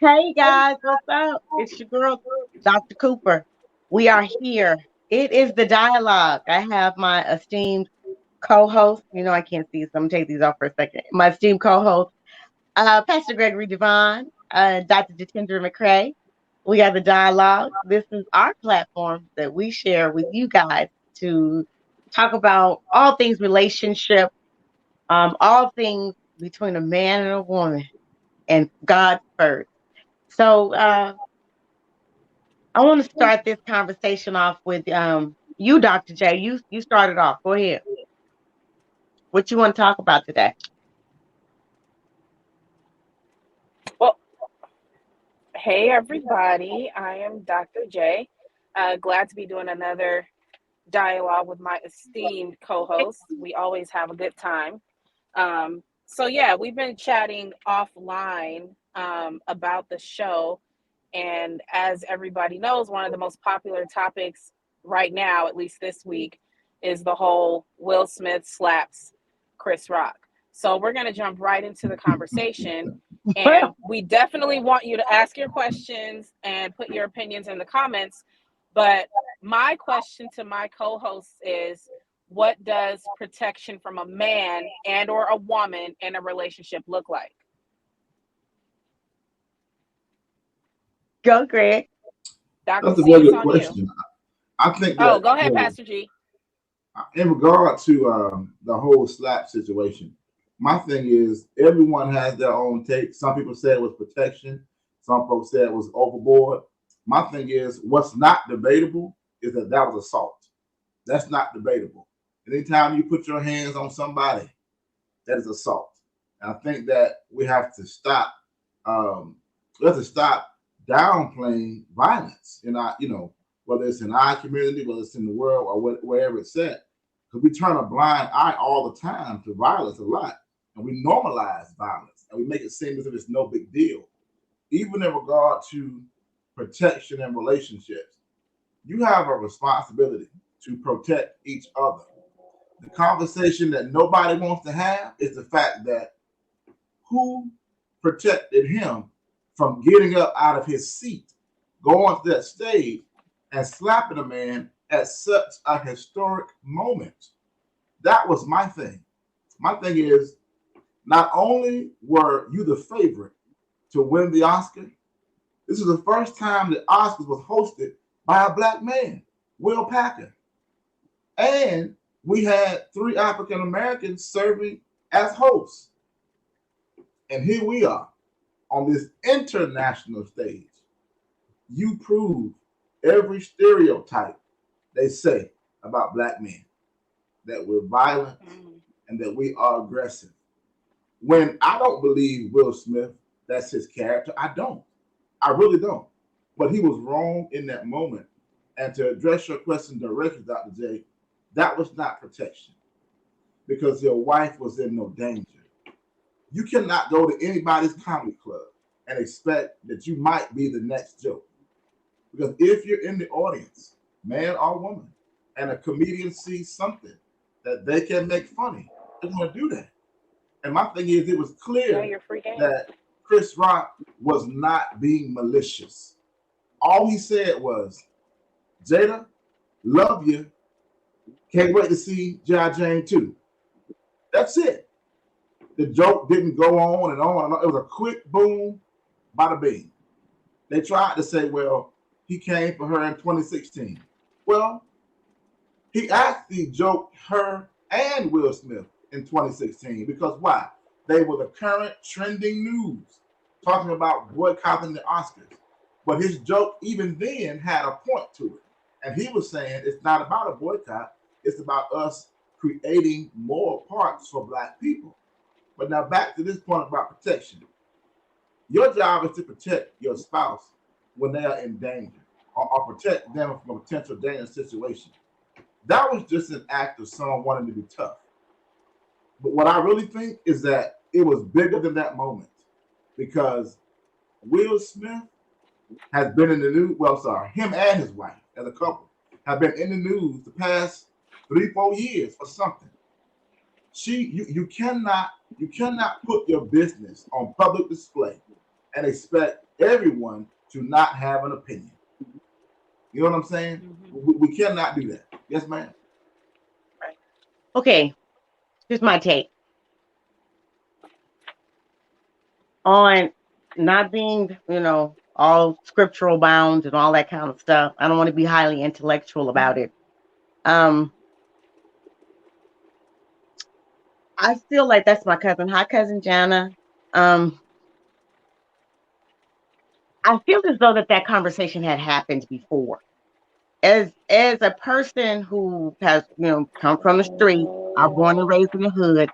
Hey guys, what's up? It's your girl, Dr. Cooper. We are here. It is the dialogue. I have my esteemed co-host. I can't see, so I'm gonna take these off for a second. My esteemed co-host, Pastor Gregory Devon, Dr. Jatendra McCrae. We have the dialogue. This is our platform that we share with you guys to talk about all things relationship, all things between a man and a woman, and God first. So I want to start this conversation off with you, Dr. J. You started off. Go ahead. What you want to talk about today? Well, hey everybody, I am Dr. J. Glad to be doing another dialogue with my esteemed co-host. We always have a good time. So yeah, we've been chatting offline about the show, and as everybody knows, one of the most popular topics right now, at least this week, is the whole Will Smith slaps Chris Rock. So we're going to jump right into the conversation. And we definitely want you to ask your questions and put your opinions in the comments. But my question to my co-hosts is, what does protection from a man and or a woman in a relationship look like? Go, Greg. Dr. That's a C, very it's good on you. question. I think Oh, that go ahead, Pastor G. in regard to the whole slap situation, my thing is everyone has their own take. Some people say it was protection. Some folks say it was overboard. My thing is what's not debatable is that was assault. That's not debatable. Anytime you put your hands on somebody, that is assault. And I think that we have to stop. We have to stop downplaying violence whether it's in our community, whether it's in the world, or wherever it's at. Because we turn a blind eye all the time to violence a lot, and we normalize violence, and we make it seem as if it's no big deal. Even in regard to protection and relationships, you have a responsibility to protect each other. The conversation that nobody wants to have is the fact that who protected him from getting up out of his seat, going to that stage, and slapping a man at such a historic moment. That was my thing. My thing is, not only were you the favorite to win the Oscar, this is the first time that Oscars was hosted by a black man, Will Packer. And we had three African Americans serving as hosts. And here we are on this international stage. You prove every stereotype they say about black men, that we're violent and that we are aggressive. When I don't believe Will Smith, that's his character. I don't. I really don't. But he was wrong in that moment. And to address your question directly, Dr. J, that was not protection because your wife was in no danger. You cannot go to anybody's comedy club and expect that you might be the next joke. Because if you're in the audience, man or woman, and a comedian sees something that they can make funny, they're going to do that. And my thing is, it was Yeah, clear you're free game. that Chris Rock was not being malicious. All he said was, Jada, love you. Can't wait to see G.I. Jane 2. That's it. The joke didn't go on and on and on. It was a quick boom, bada bing. They tried to say, well, he came for her in 2016. Well, he actually joked her and Will Smith in 2016 because why? They were the current trending news talking about boycotting the Oscars. But his joke even then had a point to it. And he was saying it's not about a boycott, it's about us creating more parts for black people. But now back to this point about protection. Your job is to protect your spouse when they are in danger or protect them from a potential dangerous situation. That was just an act of someone wanting to be tough. But what I really think is that it was bigger than that moment because Will Smith has been in the news. Well, sorry, him and his wife as a couple have been in the news the past 3, 4 years for something. You cannot put your business on public display and expect everyone to not have an opinion. You know what I'm saying? We cannot do that. Yes, ma'am. Right. Okay, here's my take on not being, all scriptural bound and all that kind of stuff. I don't want to be highly intellectual about it. I feel like that's my cousin. Hi, cousin Jana. I feel as though that conversation had happened before. As a person who has, come from the street, I'm born and raised in the hood,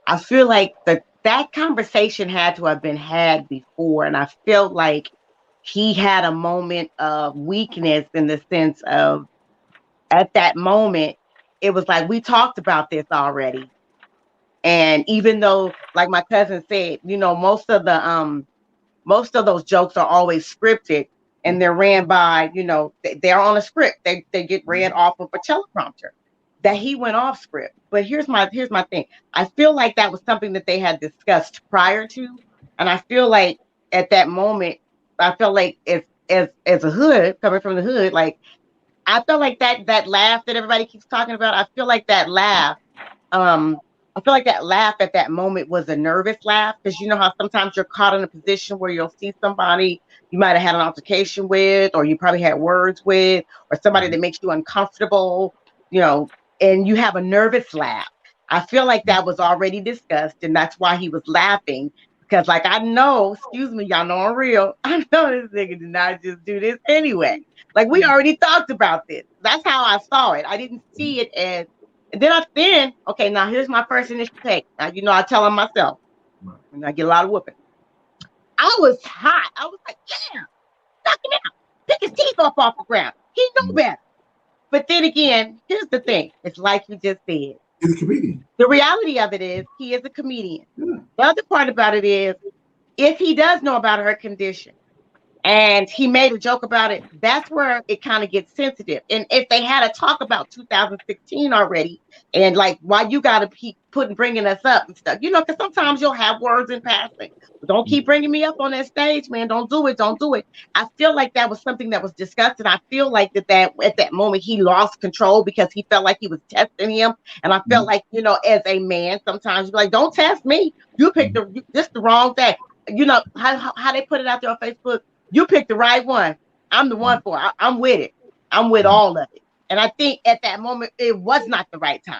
I feel like that conversation had to have been had before. And I felt like he had a moment of weakness in the sense of, at that moment, it was like, we talked about this already. And even though, like my cousin said, most of those jokes are always scripted and they're ran by, they're on a script. They get ran off of a teleprompter. That he went off script. But here's my thing. I feel like that was something that they had discussed prior to. And I feel like at that moment, I felt like as a hood, coming from the hood, like I felt like that laugh that everybody keeps talking about, I feel like that laugh at that moment was a nervous laugh, because you know how sometimes you're caught in a position where you'll see somebody you might have had an altercation with, or you probably had words with, or somebody that makes you uncomfortable, and you have a nervous laugh. I feel like that was already discussed, and that's why he was laughing. Because, like, I know, excuse me, y'all know I'm real. I know this nigga did not just do this anyway. Like, we already talked about this. That's how I saw it. I didn't see it as. And then okay, now here's my first initial take. Now, I tell him myself, and I get a lot of whooping. I was hot. I was like, yeah, knock him out. Pick his teeth off the ground. He knew better. But then again, here's the thing. It's like you just said. He's a comedian. The reality of it is he is a comedian. Yeah. The other part about it is, if he does know about her condition and he made a joke about it, that's where it kind of gets sensitive. And if they had a talk about 2016 already, and like, why you got to keep bringing us up and stuff, because sometimes you'll have words in passing. Don't keep bringing me up on that stage, man. Don't do it. I feel like that was something that was discussed, and I feel like that at that moment he lost control because he felt like he was testing him. And I felt like, as a man, sometimes you're like, don't test me. You picked the wrong thing. How they put it out there on Facebook. You picked the right one. I'm the one for it. I'm with it. I'm with all of it. And I think at that moment, it was not the right time.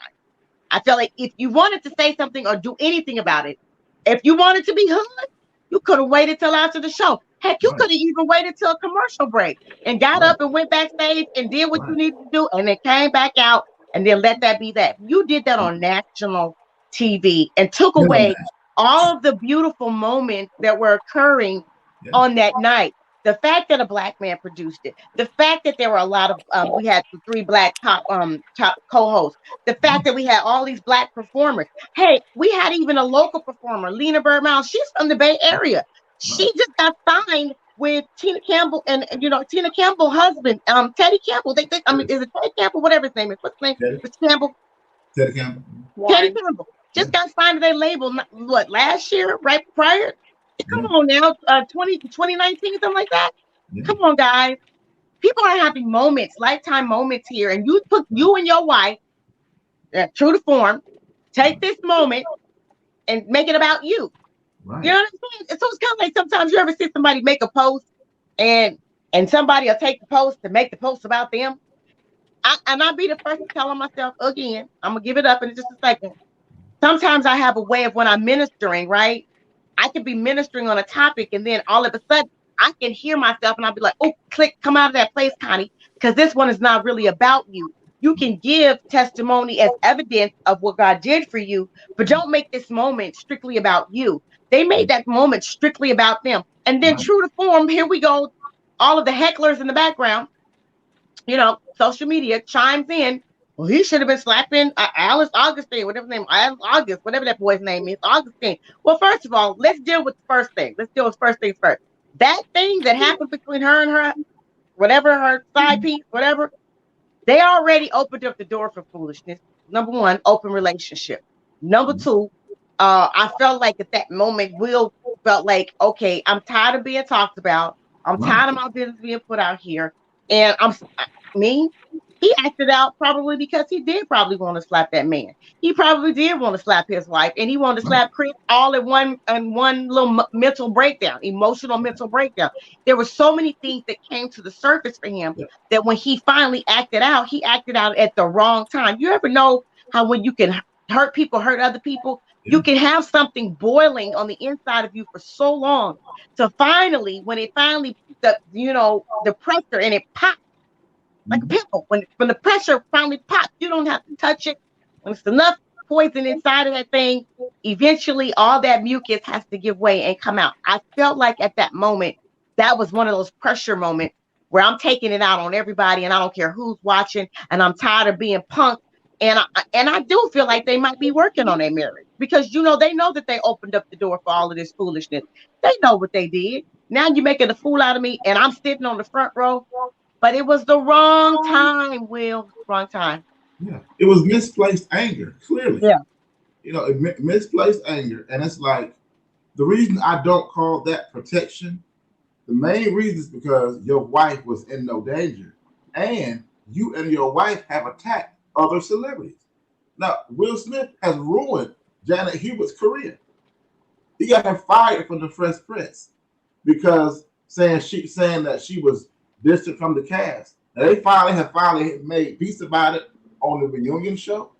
I felt like if you wanted to say something or do anything about it, if you wanted to be hood, you could have waited till after the show. Heck, you could have even waited till a commercial break and got up and went backstage and did what you needed to do, and then came back out and then let that be that. You did that on national TV and took away all of the beautiful moments that were occurring on that night. The fact that a black man produced it, the fact that there were a lot of, we had 3 black top co-hosts, the fact that we had all these black performers. Hey, we had even a local performer, Lena Bird Miles. She's from the Bay Area. She just got signed with Tina Campbell and Tina Campbell's husband, Teddy Campbell. Is it Teddy Campbell? Whatever his name is. What's his name? Mr. Campbell. Teddy Campbell. Teddy Campbell just got signed to their label. Last year, right prior. Come on now, 2019, something like that. Yeah. Come on, guys. People are having moments, lifetime moments here, and you put you and your wife, true to form, take this moment and make it about you. Right. You know what I'm saying? So it's kind of like sometimes you ever see somebody make a post, and somebody will take the post to make the post about them. I'll be the first to tell myself again. I'm gonna give it up in just a second. Sometimes I have a way of when I'm ministering, right? I could be ministering on a topic, and then all of a sudden I can hear myself and I'll be like, oh, click, come out of that place, Connie, because this one is not really about you. You can give testimony as evidence of what God did for you, but don't make this moment strictly about you. They made that moment strictly about them. And then true to form, here we go. All of the hecklers in the background, social media chimes in. Well, he should have been slapping Alice Augustine, whatever his name, August, whatever that boy's name is, Augustine. Well, first of all, let's deal with the first thing. Let's deal with first things first. That thing that happened between her and her, whatever her side piece, whatever, they already opened up the door for foolishness. Number one, open relationship. Number two, I felt like at that moment, Will felt like, okay, I'm tired of being talked about. I'm Right. tired of my business being put out here. And me, he acted out probably because he did probably want to slap that man. He probably did want to slap his wife, and he wanted to Right. slap Chris all in one little mental breakdown, emotional mental breakdown. There were so many things that came to the surface for him Yeah. that when he finally he acted out at the wrong time. You ever know how when you can hurt people, hurt other people, Yeah. you can have something boiling on the inside of you for so long to finally, when it finally the pressure and it pops like a Mhm. pimple. When the pressure finally pops, you don't have to touch it. When it's enough poison inside of that thing, eventually all that mucus has to give way and come out. I felt like at that moment, that was one of those pressure moments where I'm taking it out on everybody and I don't care who's watching, and I'm tired of being punked. And I do feel like they might be working on their marriage because they know that they opened up the door for all of this foolishness. They know what they did. Now you're making a fool out of me, and I'm sitting on the front row. But it was the wrong time, Will. Wrong time. Yeah. It was misplaced anger, clearly. Yeah. Misplaced anger. And it's like the reason I don't call that protection, the main reason is because your wife was in no danger. And you and your wife have attacked other celebrities. Now, Will Smith has ruined Janet Hubert's career. He got her fired from the Fresh Prince because saying that she was distant from the cast. Now they finally made peace about it on the reunion show.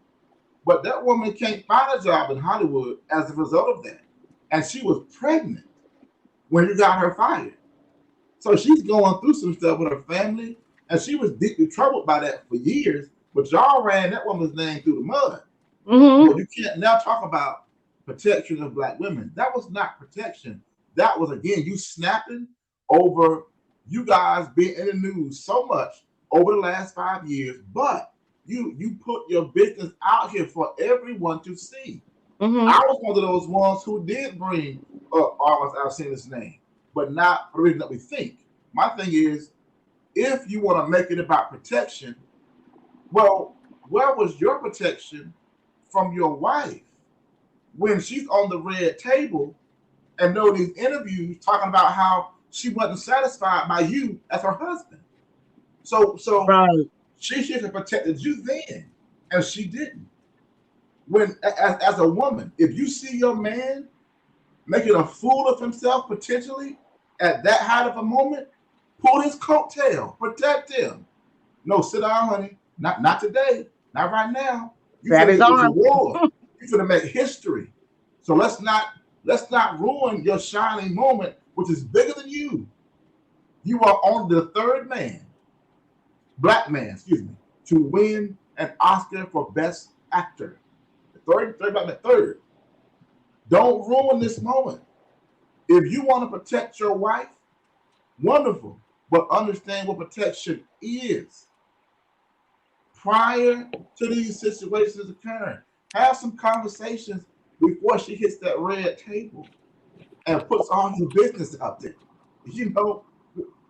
But that woman can't find a job in Hollywood as a result of that. And she was pregnant when you got her fired. So she's going through some stuff with her family, and she was deeply troubled by that for years. But y'all ran that woman's name through the mud. Mm-hmm. But you can't now talk about protection of Black women. That was not protection. That was, again, you snapping over you guys being in the news so much over the last 5 years, but you put your business out here for everyone to see. Mm-hmm. I was one of those ones who did bring up Armas Alcina's name, but not for the reason that we think. My thing is, if you want to make it about protection, well, where was your protection from your wife when she's on the red table and know these interviews talking about how she wasn't satisfied by you as her husband? So Right. she should have protected you then, and she didn't. When as a woman, if you see your man making a fool of himself potentially at that height of a moment, pull his coattail, protect him. No, sit down, honey. Not today. Not right now. You Grab finna his get this arm. award. You finna make history. So let's not ruin your shining moment, which is bigger than you. You are on the third man, Black man, excuse me, to win an Oscar for Best Actor. Third Black man, third. Don't ruin this moment. If you want to protect your wife, wonderful, but understand what protection is. Prior to these situations occurring, have some conversations before she hits that red table and puts all your business out there.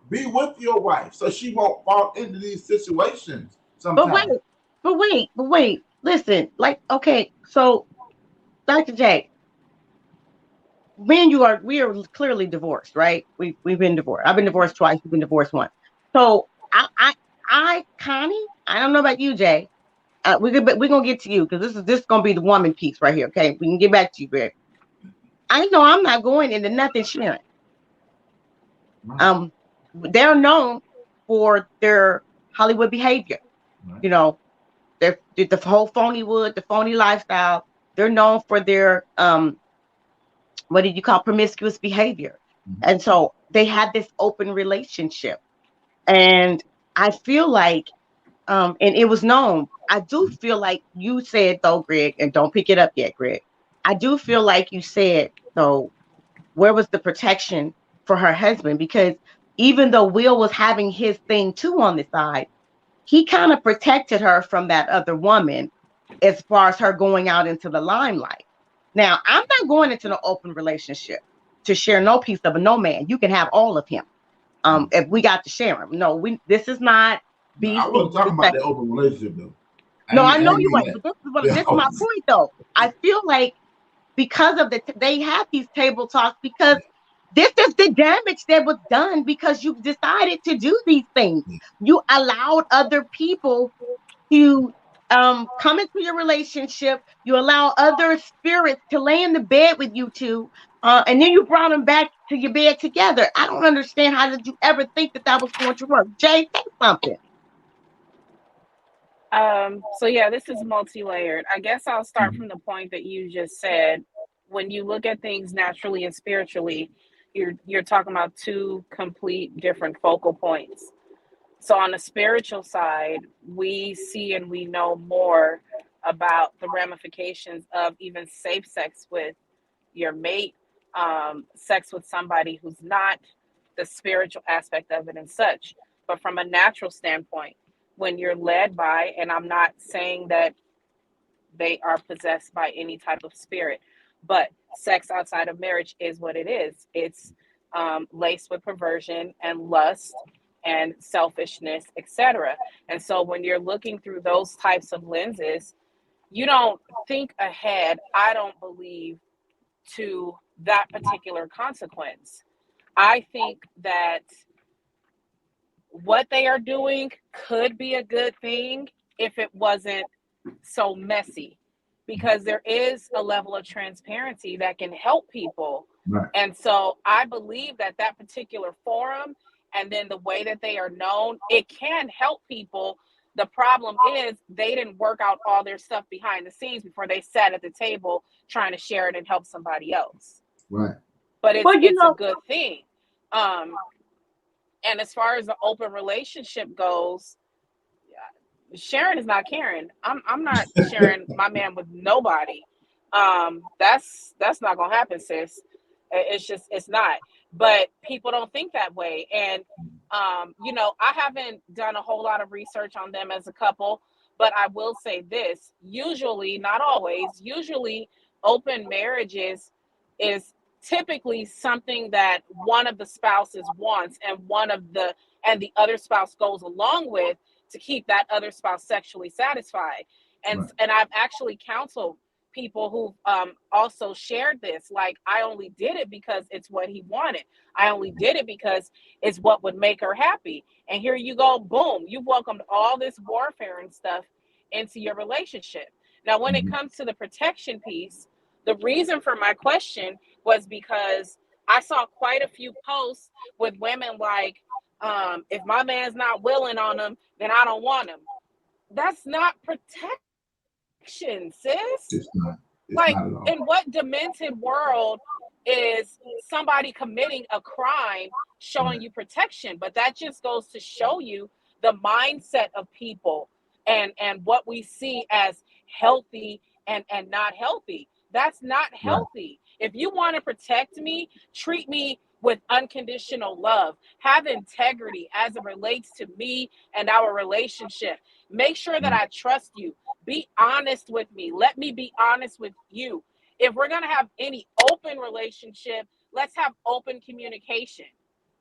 Be with your wife so she won't fall into these situations sometimes. But wait. Listen, okay, so Dr. J, we are clearly divorced, right? We've been divorced. I've been divorced twice. You've been divorced once. So Connie, I don't know about you, Jay. We're gonna get to you because this is gonna be the woman piece right here. Okay, we can get back to you, Greg. I know I'm not going into nothing sharing. Right. They're known for their Hollywood behavior. Right. The whole the phony lifestyle. They're known for their what did you call promiscuous behavior, and so they had this open relationship, and I feel like, and it was known. I do feel like you said though, Greg, and don't pick it up yet, Greg. I do feel like you said though, where was the protection for her husband? Because even though Will was having his thing too on the side, he kind of protected her from that other woman as far as her going out into the limelight. Now, I'm not going into an open relationship to share no piece of no man. You can have all of him. If we got to share him. No, this is not No, I BC. wasn't talking about the open relationship though. No, I know I you mean weren't, but this is my point though. I feel like because of they have these table talks because This is the damage that was done because you decided to do these things. You allowed other people to come into your relationship. You allow other spirits to lay in the bed with you two, and then you brought them back to your bed together. I don't understand, how did you ever think that that was going to work? Jay, say something. So yeah, this is multi-layered. I guess I'll start from the point that you just said. When you look at things naturally and spiritually, you're talking about two complete different focal points. So on the spiritual side, we see and we know more about the ramifications of even safe sex with your mate, sex with somebody who's not, the spiritual aspect of it and such. But from a natural standpoint, when you're led by, and I'm not saying that they are possessed by any type of spirit, but sex outside of marriage is what it is. It's laced with perversion and lust and selfishness, etc. And so when you're looking through those types of lenses, you don't think ahead, I don't believe, to that particular consequence. I think that what they are doing could be a good thing if it wasn't so messy, because there is a level of transparency that can help people. Right. And so I believe that that particular forum and then the way that they are known, it can help people. The problem is they didn't work out all their stuff behind the scenes before they sat at the table trying to share it and help somebody else. Right. But it's, Well, you it's a know, good thing. And as far as the open relationship goes, Sharon is not Karen. I'm not sharing my man with nobody. That's not gonna happen, sis. It's not. But people don't think that way. And I haven't done a whole lot of research on them as a couple, but I will say this, usually, not always, usually open marriages is typically something that one of the spouses wants and the other spouse goes along with to keep that other spouse sexually satisfied. And Right. and I've actually counseled people who also shared this. Like, I only did it because it's what he wanted. I only did it because it's what would make her happy. And here you go, boom, you've welcomed all this warfare and stuff into your relationship. Now, when it Mhm. comes to the protection piece, the reason for my question was because I saw quite a few posts with women like, if my man's not willing on them, then I don't want him. That's not protection, sis. It's not. It's Like, not at all. in what demented world is somebody committing a crime showing Right. you protection? But that just goes to show you the mindset of people and what we see as healthy and not healthy. That's not Right. healthy. If you want to protect me, treat me with unconditional love. Have integrity as it relates to me and our relationship. Make sure that Right. I trust you. Be honest with me. Let me be honest with you. If we're going to have any open relationship, let's have open communication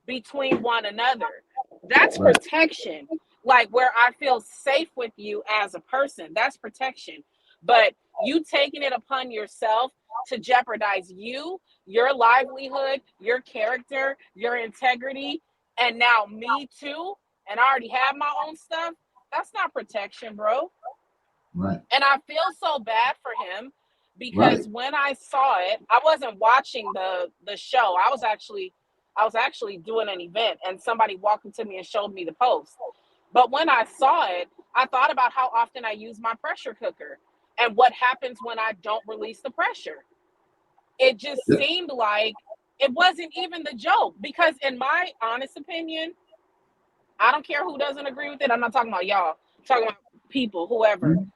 between one another. That's Right. protection. Like, where I feel safe with you as a person, that's protection. But you taking it upon yourself to jeopardize you, your livelihood, your character, your integrity, and now me too, and I already have my own stuff, that's not protection, bro. Right. And I feel so bad for him Right. because when I saw it, I wasn't watching the show. I was actually doing an event and somebody walked into me and showed me the post. But when I saw it, I thought about how often I use my pressure cooker and what happens when I don't release the pressure. It just Yeah. seemed like it wasn't even the joke, because in my honest opinion, I don't care who doesn't agree with it. I'm not talking about y'all. I'm talking about people, whoever. Mhm.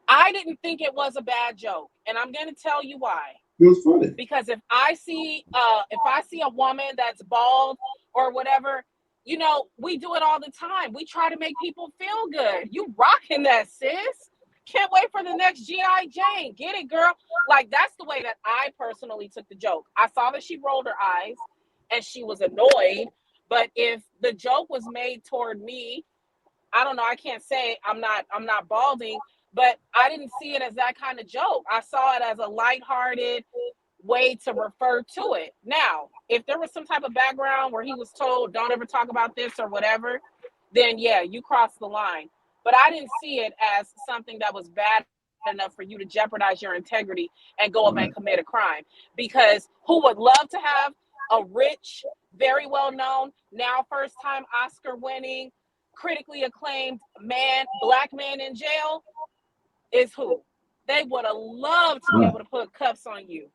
I didn't think it was a bad joke, and I'm going to tell you why. It was funny. Because if I see a woman that's bald or whatever, we do it all the time. We try to make people feel good. You rocking that, sis. Can't wait for the next GI Jane. Get it, girl. Like, that's the way that I personally took the joke. I saw that she rolled her eyes and she was annoyed. But if the joke was made toward me, I don't know. I can't say I'm not balding, but I didn't see it as that kind of joke. I saw it as a lighthearted, way to refer to it. Now, if there was some type of background where he was told, don't ever talk about this or whatever, then yeah, you crossed the line. But I didn't see it as something that was bad enough for you to jeopardize your integrity and go up and commit a crime. Because who would love to have a rich, very well known, now first time Oscar winning, critically acclaimed man, black man in jail? Is who? They would have loved to be able to put cuffs on you.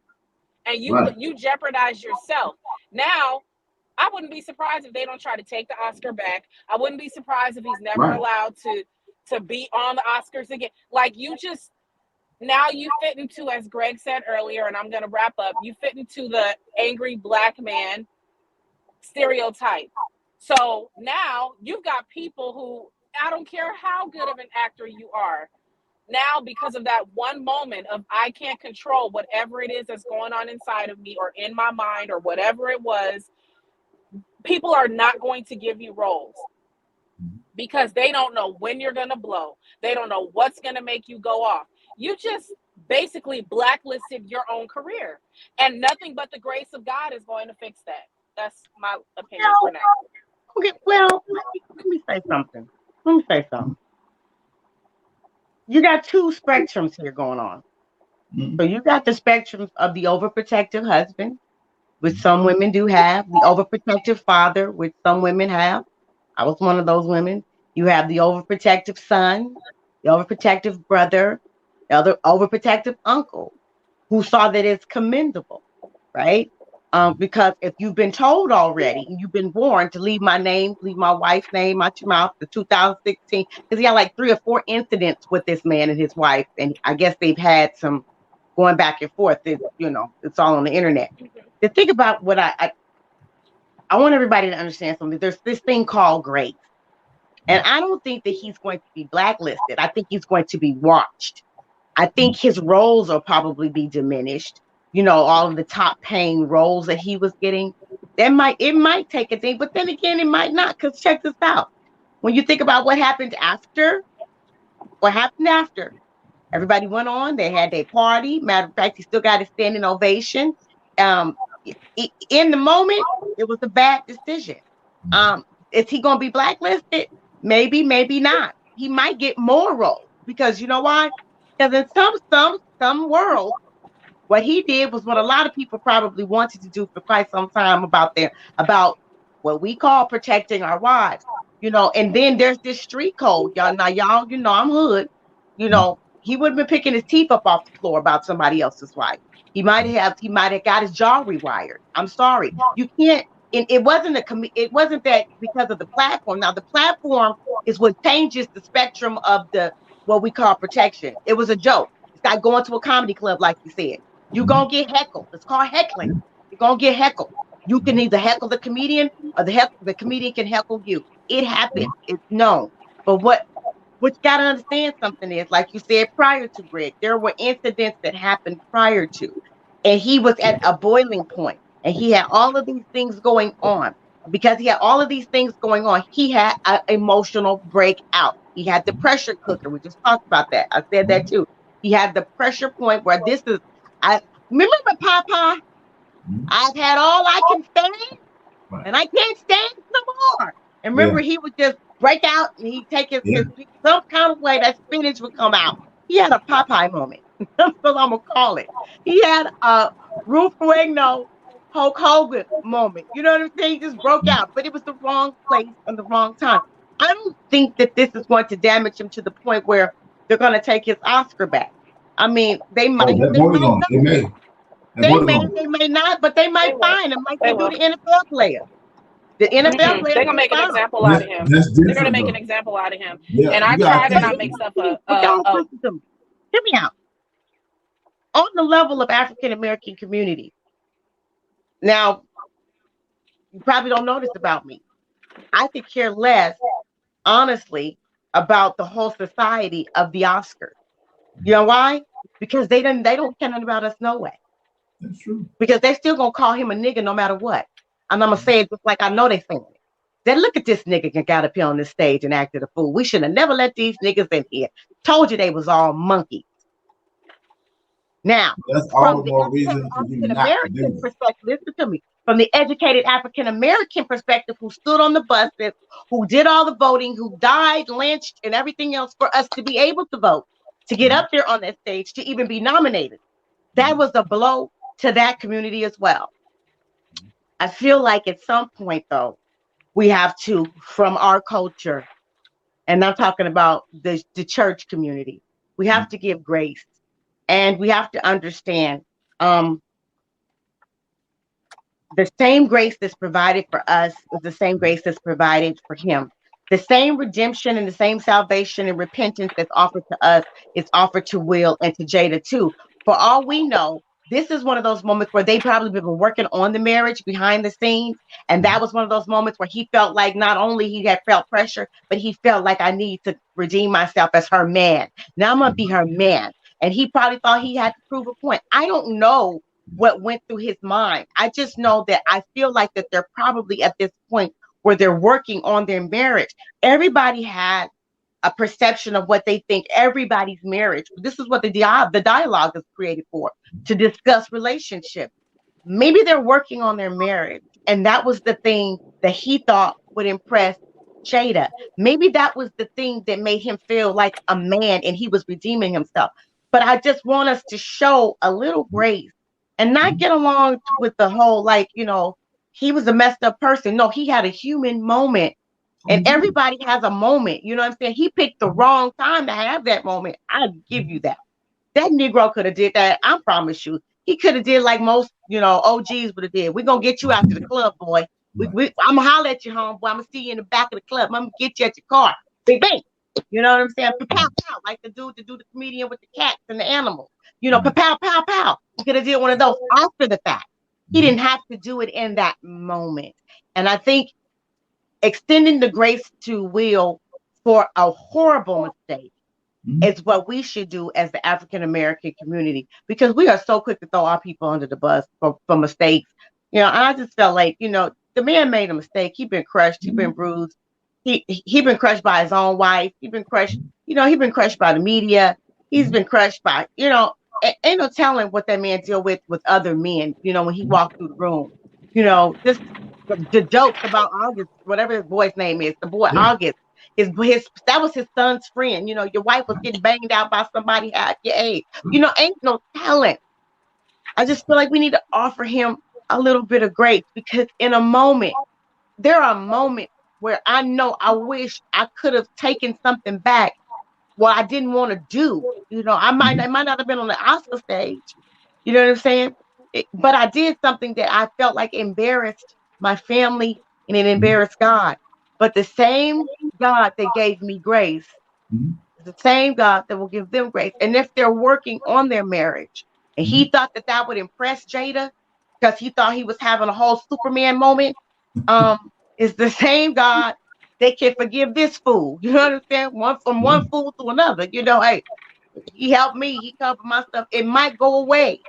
And you jeopardize yourself. Now, I wouldn't be surprised if they don't try to take the Oscar back. I wouldn't be surprised if he's never allowed to be on the Oscars again. Like, you just, now you fit into, as Greg said earlier, and I'm going to wrap up, you fit into the angry black man stereotype. So now you've got people who, I don't care how good of an actor you are, now because of that one moment of I can't control whatever it is that's going on inside of me or in my mind or whatever it was, people are not going to give you roles because they don't know when you're going to blow. They don't know what's going to make you go off. You just basically blacklisted your own career, and nothing but the grace of God is going to fix that. That's my opinion for now. Okay, well, let me say something. You got two spectrums here going on. So you got the spectrum of the overprotective husband, which some women do have, the overprotective father, which some women have. I was one of those women. You have the overprotective son, the overprotective brother, the other overprotective uncle, who saw that it's commendable, right? Because if you've been told already, and you've been warned to leave my name, leave my wife's name out your mouth, the 2016, because he had like 3 or 4 incidents with this man and his wife, and I guess they've had some going back and forth. It's all on the internet. To think about what I want everybody to understand something. There's this thing called grace, and I don't think that he's going to be blacklisted. I think he's going to be watched. I think his roles will probably be diminished. All of the top paying roles that he was getting, it might take a thing, but then again, it might not. Because check this out. When you think about what happened after, everybody went on, they had their party. Matter of fact, he still got a standing ovation. In the moment, it was a bad decision. Is he going to be blacklisted? Maybe, maybe not. He might get more roles because you know why? Because in some worlds, what he did was what a lot of people probably wanted to do for quite some time about what we call protecting our wives, and then there's this street code, y'all. Now, y'all, I'm hood, he wouldn't have been picking his teeth up off the floor about somebody else's wife. He might have got his jaw rewired. I'm sorry. You can't, it wasn't that because of the platform. Now, the platform is what changes the spectrum of what we call protection. It was a joke. It's like going to a comedy club, like you said. You're going to get heckled. It's called heckling. You're going to get heckled. You can either heckle the comedian or the comedian can heckle you. It happens. It's known. But what you got to understand something is, like you said prior to, Greg, there were incidents that happened prior to. And he was at a boiling point. And he had all of these things going on. Because he had all of these things going on, he had an emotional breakout. He had the pressure cooker. We just talked about that. I said that too. He had the pressure point where I remember Papa. I've had all I can stand, and I can't stand no more. And remember, he would just break out, and he'd take his some kind of way that spinach would come out. He had a Popeye moment. That's what I'm gonna call it. He had a Ruth Fuegno, Hulk Hogan moment. You know what I'm saying? He just broke out, but it was the wrong place and the wrong time. I don't think that this is going to damage him to the point where they're going to take his Oscar back. I mean, they might. They may not, but they might find him like they do the NFL player. The NFL player. They're gonna make an example out of him. They're gonna make an example out of him. And I try to not make stuff up. Hear me out. On the level of African American community. Now, you probably don't know this about me. I could care less, honestly, about the whole society of the Oscars. You know why? Because they don't care nothing about us no way. That's true. Because they're still gonna call him a nigga no matter what. And I'm gonna say it just like I know they're saying it. Then look at this nigga that got up here on this stage and acted a fool. We should have never let these niggas in here. Told you they was all monkeys. Now, That's from all the the more educated reason for you African not to do American that. perspective, listen to me. From the educated African American perspective, who stood on the buses, who did all the voting, who died, lynched, and everything else for us to be able to vote, to get up there on that stage, to even be nominated, that was a blow to that community as well. I feel like at some point, though, we have to, from our culture, and I'm talking about the church community, we have to give grace, and we have to understand um, the same grace that's provided for us is the same grace that's provided for him. The same redemption and the same salvation and repentance that's offered to us is offered to Will and to Jada too. For all we know, this is one of those moments where they probably been working on the marriage behind the scenes. And that was one of those moments where he felt like not only he had felt pressure, but he felt like I need to redeem myself as her man. Now I'm gonna be her man. And he probably thought he had to prove a point. I don't know what went through his mind. I just know that I feel like that they're probably at this point where they're working on their marriage. Everybody had a perception of what they think everybody's marriage. This is what the dialogue is created for, to discuss relationships. Maybe they're working on their marriage, and that was the thing that he thought would impress Jada. Maybe that was the thing that made him feel like a man and he was redeeming himself. But I just want us to show a little grace and not get along with the whole, like, he was a messed up person. No, he had a human moment, and everybody has a moment. You know what I'm saying? He picked the wrong time to have that moment. I give you that. That Negro could have did that. I promise you. He could have did like most, OGs would have did. We're gonna get you out to the club, boy. I'm gonna holler at you, homeboy. I'm gonna see you in the back of the club. I'm gonna get you at your car. Big bang. You know what I'm saying? Pow pow, like the comedian with the cats and the animals. Pow pow pow. He could have did one of those after the fact. He didn't have to do it in that moment. And I think extending the grace to Will for a horrible mistake is what we should do as the African American community, because we are so quick to throw our people under the bus for mistakes. And I just felt like, the man made a mistake. He's been crushed. He's been bruised. He been crushed by his own wife. He's been crushed. He's been crushed by the media. He's been crushed by, ain't no telling what that man deal with other men, when he walked through the room. Just the jokes about August, whatever his boy's name is, the boy August. His that was his son's friend. Your wife was getting banged out by somebody at your age. Ain't no talent. I just feel like we need to offer him a little bit of grace, because in a moment, there are moments where I know I wish I could have taken something back what I didn't want to do. I might not have been on the Oscar stage. You know what I'm saying? But I did something that I felt like embarrassed my family and it embarrassed God. But the same God that gave me grace is the same God that will give them grace. And if they're working on their marriage, and he thought that would impress Jada because he thought he was having a whole Superman moment, is the same God that can forgive this fool. You know what I'm saying? One fool to another. Hey, he helped me. He covered my stuff. It might go away.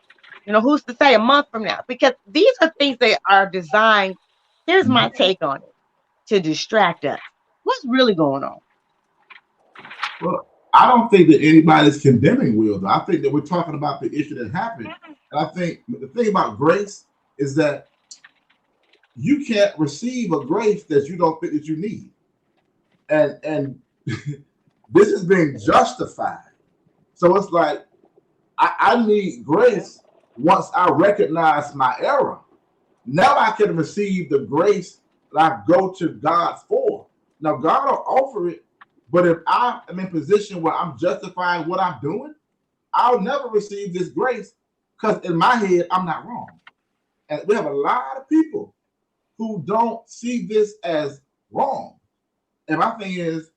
Who's to say a month from now? Because these are things that are designed. Here's my take on it: to distract us. What's really going on? Well, I don't think that anybody's condemning Will, though. I think that we're talking about the issue that happened. And I think the thing about grace is that you can't receive a grace that you don't think that you need. And this is being justified. So it's like, I need grace once I recognize my error. Now I can receive the grace that I go to God for. Now God will offer it, but if I am in a position where I'm justifying what I'm doing, I'll never receive this grace, because in my head, I'm not wrong. And we have a lot of people who don't see this as wrong. And my thing is,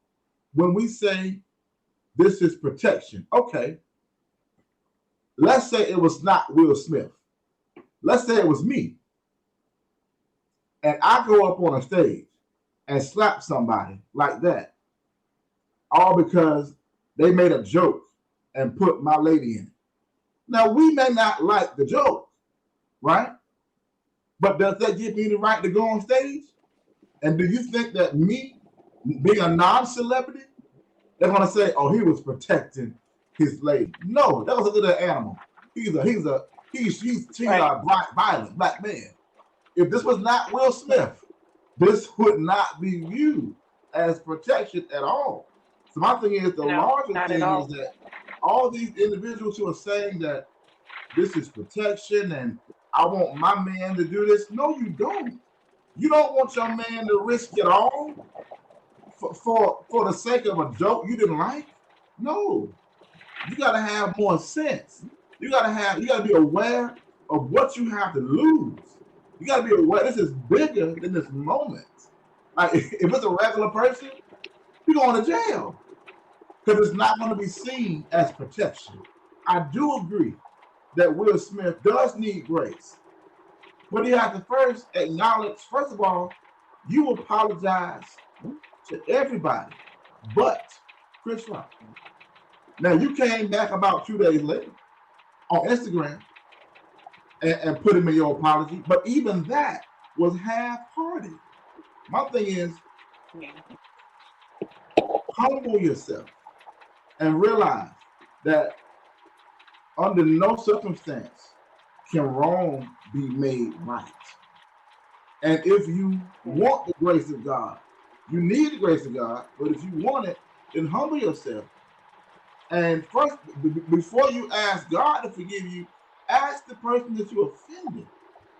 when we say this is protection, okay, let's say it was not Will Smith. Let's say it was me. And I go up on a stage and slap somebody like that, all because they made a joke and put my lady in it. Now, we may not like the joke, right? But does that give me the right to go on stage? And do you think that me, being a non-celebrity, they're going to say, oh, he was protecting his lady? No, that was a little animal. he's a violent black man. If this was not Will Smith, this would not be viewed as protection at all. So my thing is, the larger thing is that all these individuals who are saying that this is protection and I want my man to do this. No, you don't. You don't want your man to risk it all for the sake of a joke you didn't like. No, you got to have more sense. You got to be aware of what you have to lose. You got to be aware this is bigger than this moment. Like if it's a regular person, you're going to jail because it's not going to be seen as protection. I do agree that Will Smith does need grace, but he has to first acknowledge, first of all, you apologize to everybody but Chris Rock. Now, you came back about 2 days later on Instagram and put him in your apology, but even that was half-hearted. My thing is, humble yourself and realize that under no circumstance can wrong be made right. And if you want the grace of God, you need the grace of God, but if you want it, then humble yourself. And first, before you ask God to forgive you, ask the person that you offended,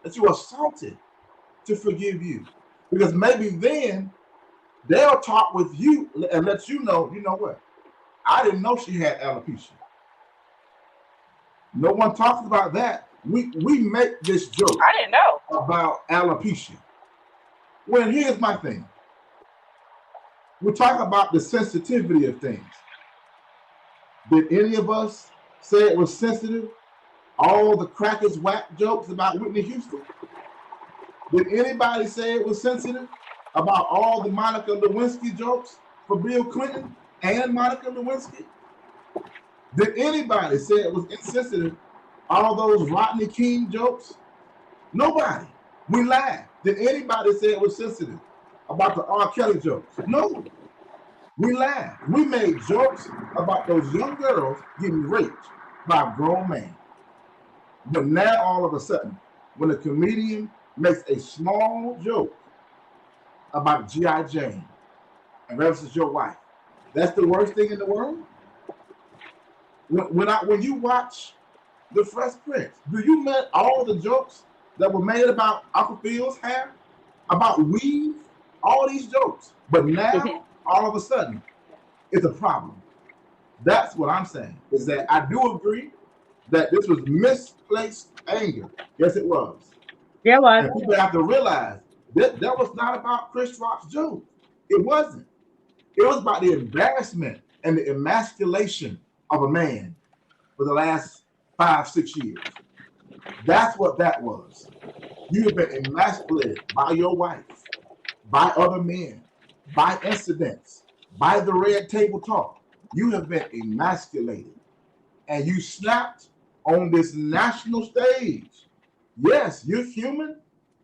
that you assaulted, to forgive you. Because maybe then they'll talk with you and let you know what? I didn't know she had alopecia. No one talks about that. We make this joke. I didn't know about alopecia. Well, here's my thing. We talk about the sensitivity of things. Did any of us say it was sensitive? All the crackers whack jokes about Whitney Houston? Did anybody say it was sensitive about all the Monica Lewinsky jokes for Bill Clinton and Monica Lewinsky? Did anybody say it was insensitive, all those Rodney King jokes? Nobody. We laughed. Did anybody say it was sensitive about the R. Kelly jokes? No. We laughed. We made jokes about those young girls getting raped by a grown man. But now all of a sudden, when a comedian makes a small joke about G.I. Jane and references your wife, that's the worst thing in the world? When you watch The Fresh Prince, do you met all the jokes that were made about Uncle Phil's hair, about weave, all these jokes? But now, all of a sudden, it's a problem. That's what I'm saying, is that I do agree that this was misplaced anger. Yes, it was. Yeah, was. And people have to realize that was not about Chris Rock's joke. It wasn't. It was about the embarrassment and the emasculation of a man for the last 5-6 years. That's what that was. You have been emasculated by your wife, by other men, by incidents, by the red table talk. You have been emasculated. And you snapped on this national stage. Yes, you're human,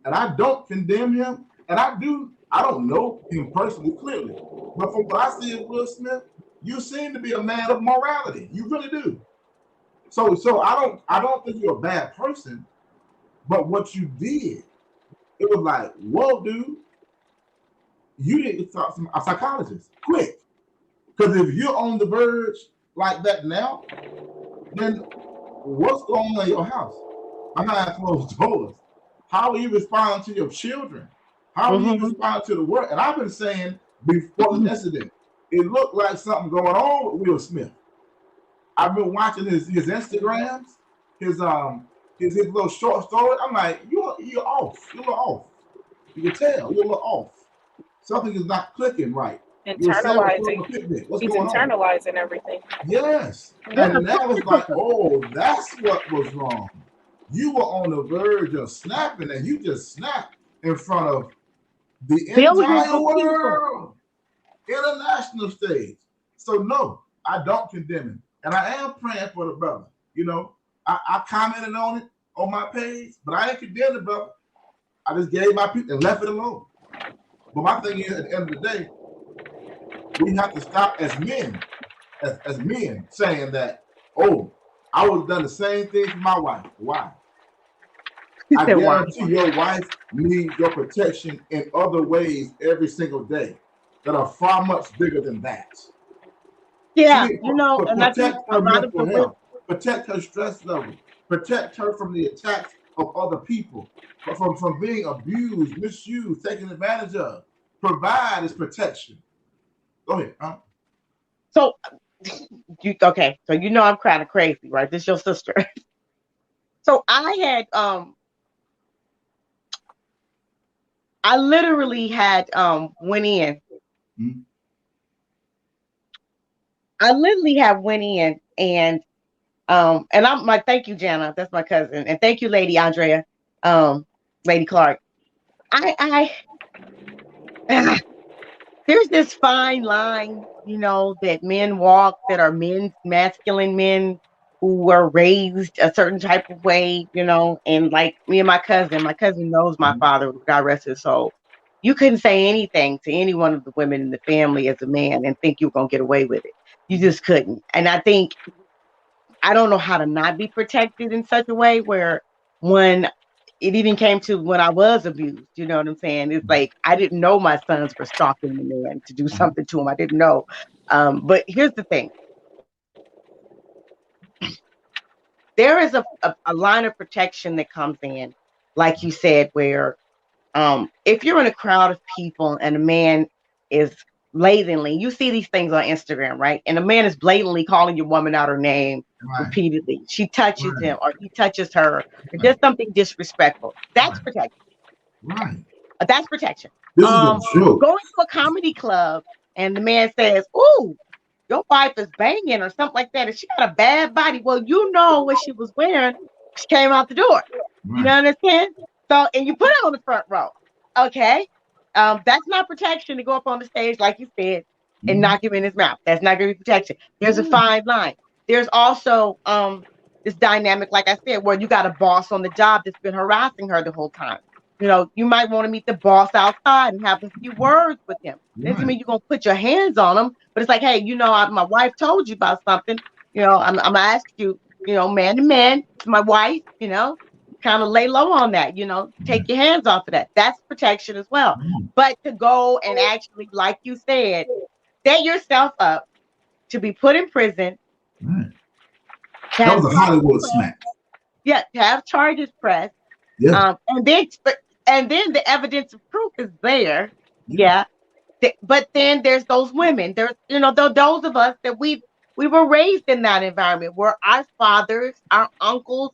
and I don't condemn him. And I don't know him personally, clearly. But from what I see of Will Smith, you seem to be a man of morality. You really do. So I don't think you're a bad person, but what you did, it was like, whoa, dude, you need to talk to a psychologist quick. Because if you're on the verge like that now, then what's going on in your house behind closed doors? How are you responding to your children? How are you responding to the world? And I've been saying before the incident, it looked like something going on with Will Smith. I've been watching his Instagrams, his little short story. I'm like, you're off. You're a little off. You can tell you're a little off. Something is not clicking right. Internalizing. What's He's going internalizing on? everything. Yes. And now it's like, oh, that's what was wrong. You were on the verge of snapping, and you just snapped in front of the entire world, international stage. So no, I don't condemn him, and I am praying for the brother. You know, I commented on it on my page, but I ain't condemned the brother. I just gave my people and left it alone. But my thing is, at the end of the day, we have to stop as men, as men saying that, oh, I would have done the same thing for my wife. Why? He I said, "Why?" guarantee your wife needs your protection in other ways every single day that are far much bigger than that. She Yeah, needs you know, to and I think protect a her lot of the mental women, health, protect her stress level, protect her from the attacks of other people, from being abused, misused, taken advantage of. Provide is protection. Go ahead. Huh? so okay, so you know I'm kind of crazy, right? This your sister. So I literally had went in. Hmm? I literally have went in and I'm like, thank you, Jana. That's my cousin. And thank you, Lady Andrea, Lady Clark. I there's this fine line, you know, that men walk that are men, masculine men who were raised a certain type of way, you know, and like me and my cousin knows my father, God rest his soul. You couldn't say anything to any one of the women in the family as a man and think you were gonna get away with it. You just couldn't. And I think I don't know how to not be protected in such a way where when it even came to when I was abused, you know what I'm saying? It's like I didn't know my sons were stalking the man to do something to him. I didn't know. But here's the thing. There is a line of protection that comes in, like you said, where if you're in a crowd of people and a man is blatantly, you see these things on Instagram, right? And a man is blatantly calling your woman out her name Right. repeatedly. She touches Right. him or he touches her or Right. does something disrespectful. That's Right. protection. Right. That's protection. This is a joke. Going to a comedy club and the man says, "Ooh, your wife is banging" or something like that, and she got a bad body. Well, you know what she was wearing. She came out the door. You know Right. what I'm saying? So, and you put it on the front row. Okay. That's not protection to go up on the stage, like you said, and Mhm. knock him in his mouth. That's not going to be protection. There's a Yeah. fine line. There's also this dynamic, like I said, where you got a boss on the job that's been harassing her the whole time. You know, you might want to meet the boss outside and have a few words with him. Doesn't Right. mean you're gonna put your hands on him, but it's like, hey, you know, my wife told you about something. You know, I'm gonna ask you, you know, man to man, to my wife, you know, kind of lay low on that, you know, take Right. your hands off of that. That's protection as well. Right. But to go and actually, like you said, set yourself up to be put in prison, Right. to That have was a charges Hollywood pressed, smack. yeah, to have charges pressed, Yeah. and then the evidence of proof is there, Yeah. yeah. But then there's those women. There's, you know, those of us that we were raised in that environment where our fathers, our uncles,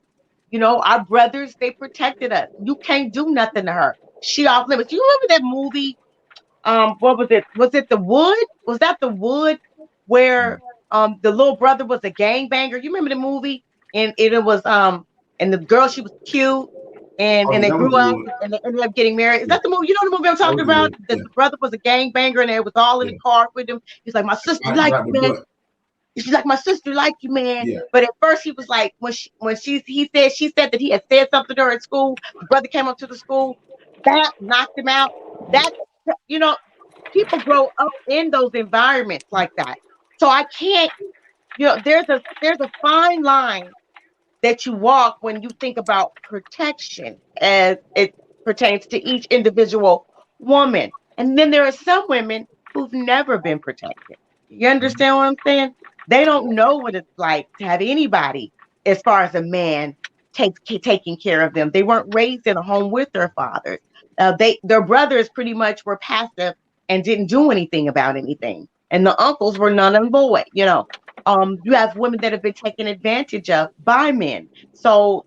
you know, our brothers, they protected us. You can't do nothing to her. She off limits. You remember that movie? What was it? Was it The Wood? Was that The Wood where the little brother was a gangbanger? You remember the movie? And it was and the girl, she was cute Oh, and yeah, they that was grew the up wood. and they ended up getting married. Is Yeah, that the movie? You know the movie I'm that talking was the about? wood. The Yeah. brother was a gangbanger and it was all in Yeah. the car with him. He's like, my sister Right. like Right. you, The man. butt. She's like, my sister like you, man. Yeah. But at first he was like, she said that he had said something to her at school. The brother came up to the school, that knocked him out. That, you know, people grow up in those environments like that. So I can't, you know, there's a fine line that you walk when you think about protection as it pertains to each individual woman. And then there are some women who've never been protected. You Mhm. understand what I'm saying? They don't know what it's like to have anybody, as far as a man, taking care of them. They weren't raised in a home with their fathers. Their brothers pretty much were passive and didn't do anything about anything, and the uncles were none and void. You know, you have women that have been taken advantage of by men, so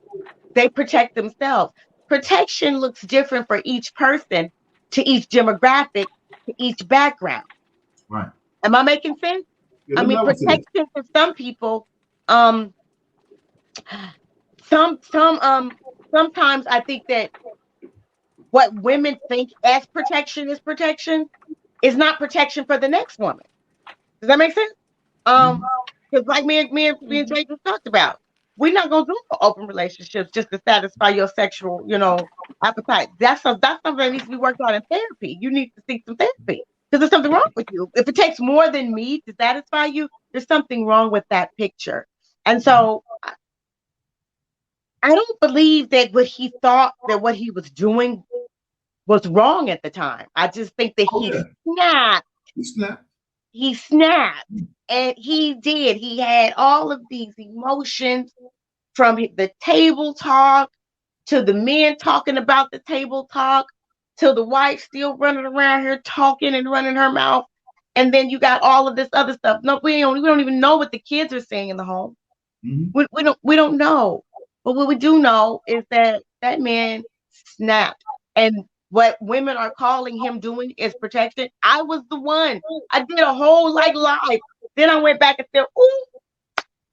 they protect themselves. Protection looks different for each person, to each demographic, to each background. Right. Am I making sense? Yeah, I there's mean, level to this. protection for some people, um, sometimes I think that what women think as protection is not protection for the next woman. Does that make sense? Mhm. Um, because like me and Jay just talked about, we're not gonna do open relationships just to satisfy your sexual, you know, appetite. That's something that needs to be worked on in therapy. You need to seek some therapy because there's something wrong with you. If it takes more than me to satisfy you, there's something wrong with that picture. And so I don't believe that what he thought that what he was doing was wrong at the time. I just think that Oh yeah, snapped. he snapped. He snapped. And he did. He had all of these emotions from the table talk to the men talking about the table talk to the wife still running around here talking and running her mouth. And then you got all of this other stuff. No, we don't even know what the kids are saying in the home. Mhm. We don't know. But what we do know is that that man snapped. And what women are calling him doing is protection. I was the one. I did a whole like live. Then I went back and said, ooh,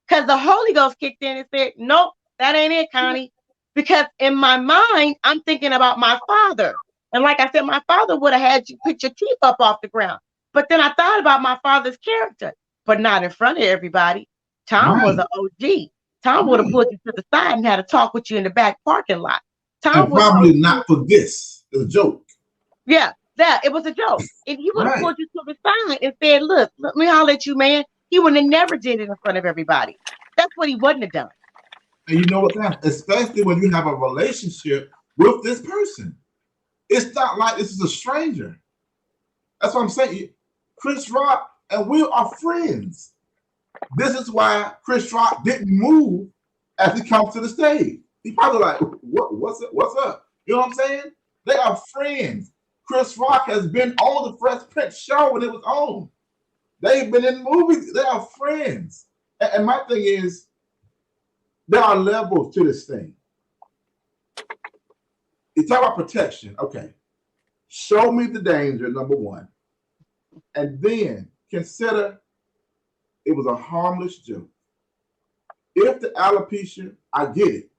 because the Holy Ghost kicked in and said, nope, that ain't it, Connie. Because in my mind, I'm thinking about my father. And like I said, my father would have had you put your teeth up off the ground. But then I thought about my father's character, but not in front of everybody. Tom was Right, an OG. Tom would have right, pulled you to the side and had a talk with you in the back parking lot. Tom and was probably OG. not for this. It's a joke. Yeah, that it was a joke. And he would have Right. pulled you to the side and said, look, let me holler at you, man. He would have never did it in front of everybody. That's what he wouldn't have done. And you know what, that especially when you have a relationship with this person. It's not like this is a stranger. That's what I'm saying. Chris Rock and we are friends. This is why Chris Rock didn't move as he comes to the stage. He probably like, what's up? What's up? You know what I'm saying? They are friends. Chris Rock has been on the Fresh Prince show when it was on. They've been in movies. They are friends. And my thing is, there are levels to this thing. You talk about protection. Okay. Show me the danger, number one. And then consider it was a harmless joke. If the alopecia, I get it.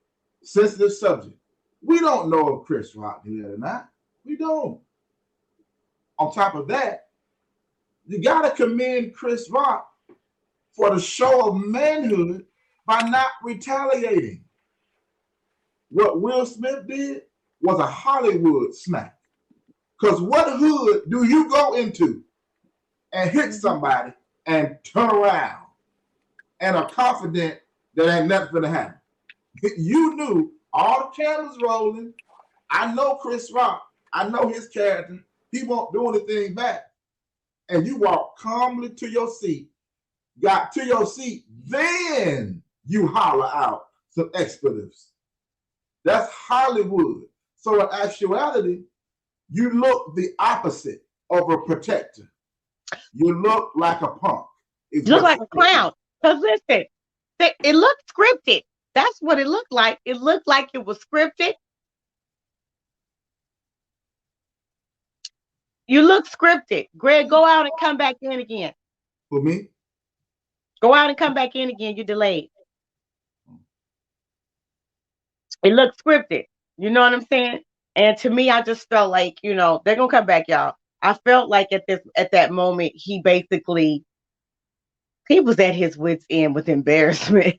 Sensitive subject. We don't know if Chris Rock did it or not. We don't. On top of that, you got to commend Chris Rock for the show of manhood by not retaliating. What Will Smith did was a Hollywood smack. Because what hood do you go into and hit somebody and turn around and are confident that ain't nothing gonna happen? You knew all the cameras rolling. I know Chris Rock. I know his character. He won't do anything back. And you walk calmly to your seat, got to your seat, then you holler out some expletives. That's Hollywood. So in actuality, you look the opposite of a protector. You look like a punk. You look like a clown. Because listen, it looked scripted. That's what it looked like. It looked like it was scripted. You look scripted. Greg, go out and come back in again. For me? Go out and come back in again. You're delayed. It looked scripted. You know what I'm saying? And to me, I just felt like, they're gonna come back, y'all. I felt like at that moment, he was at his wit's end with embarrassment.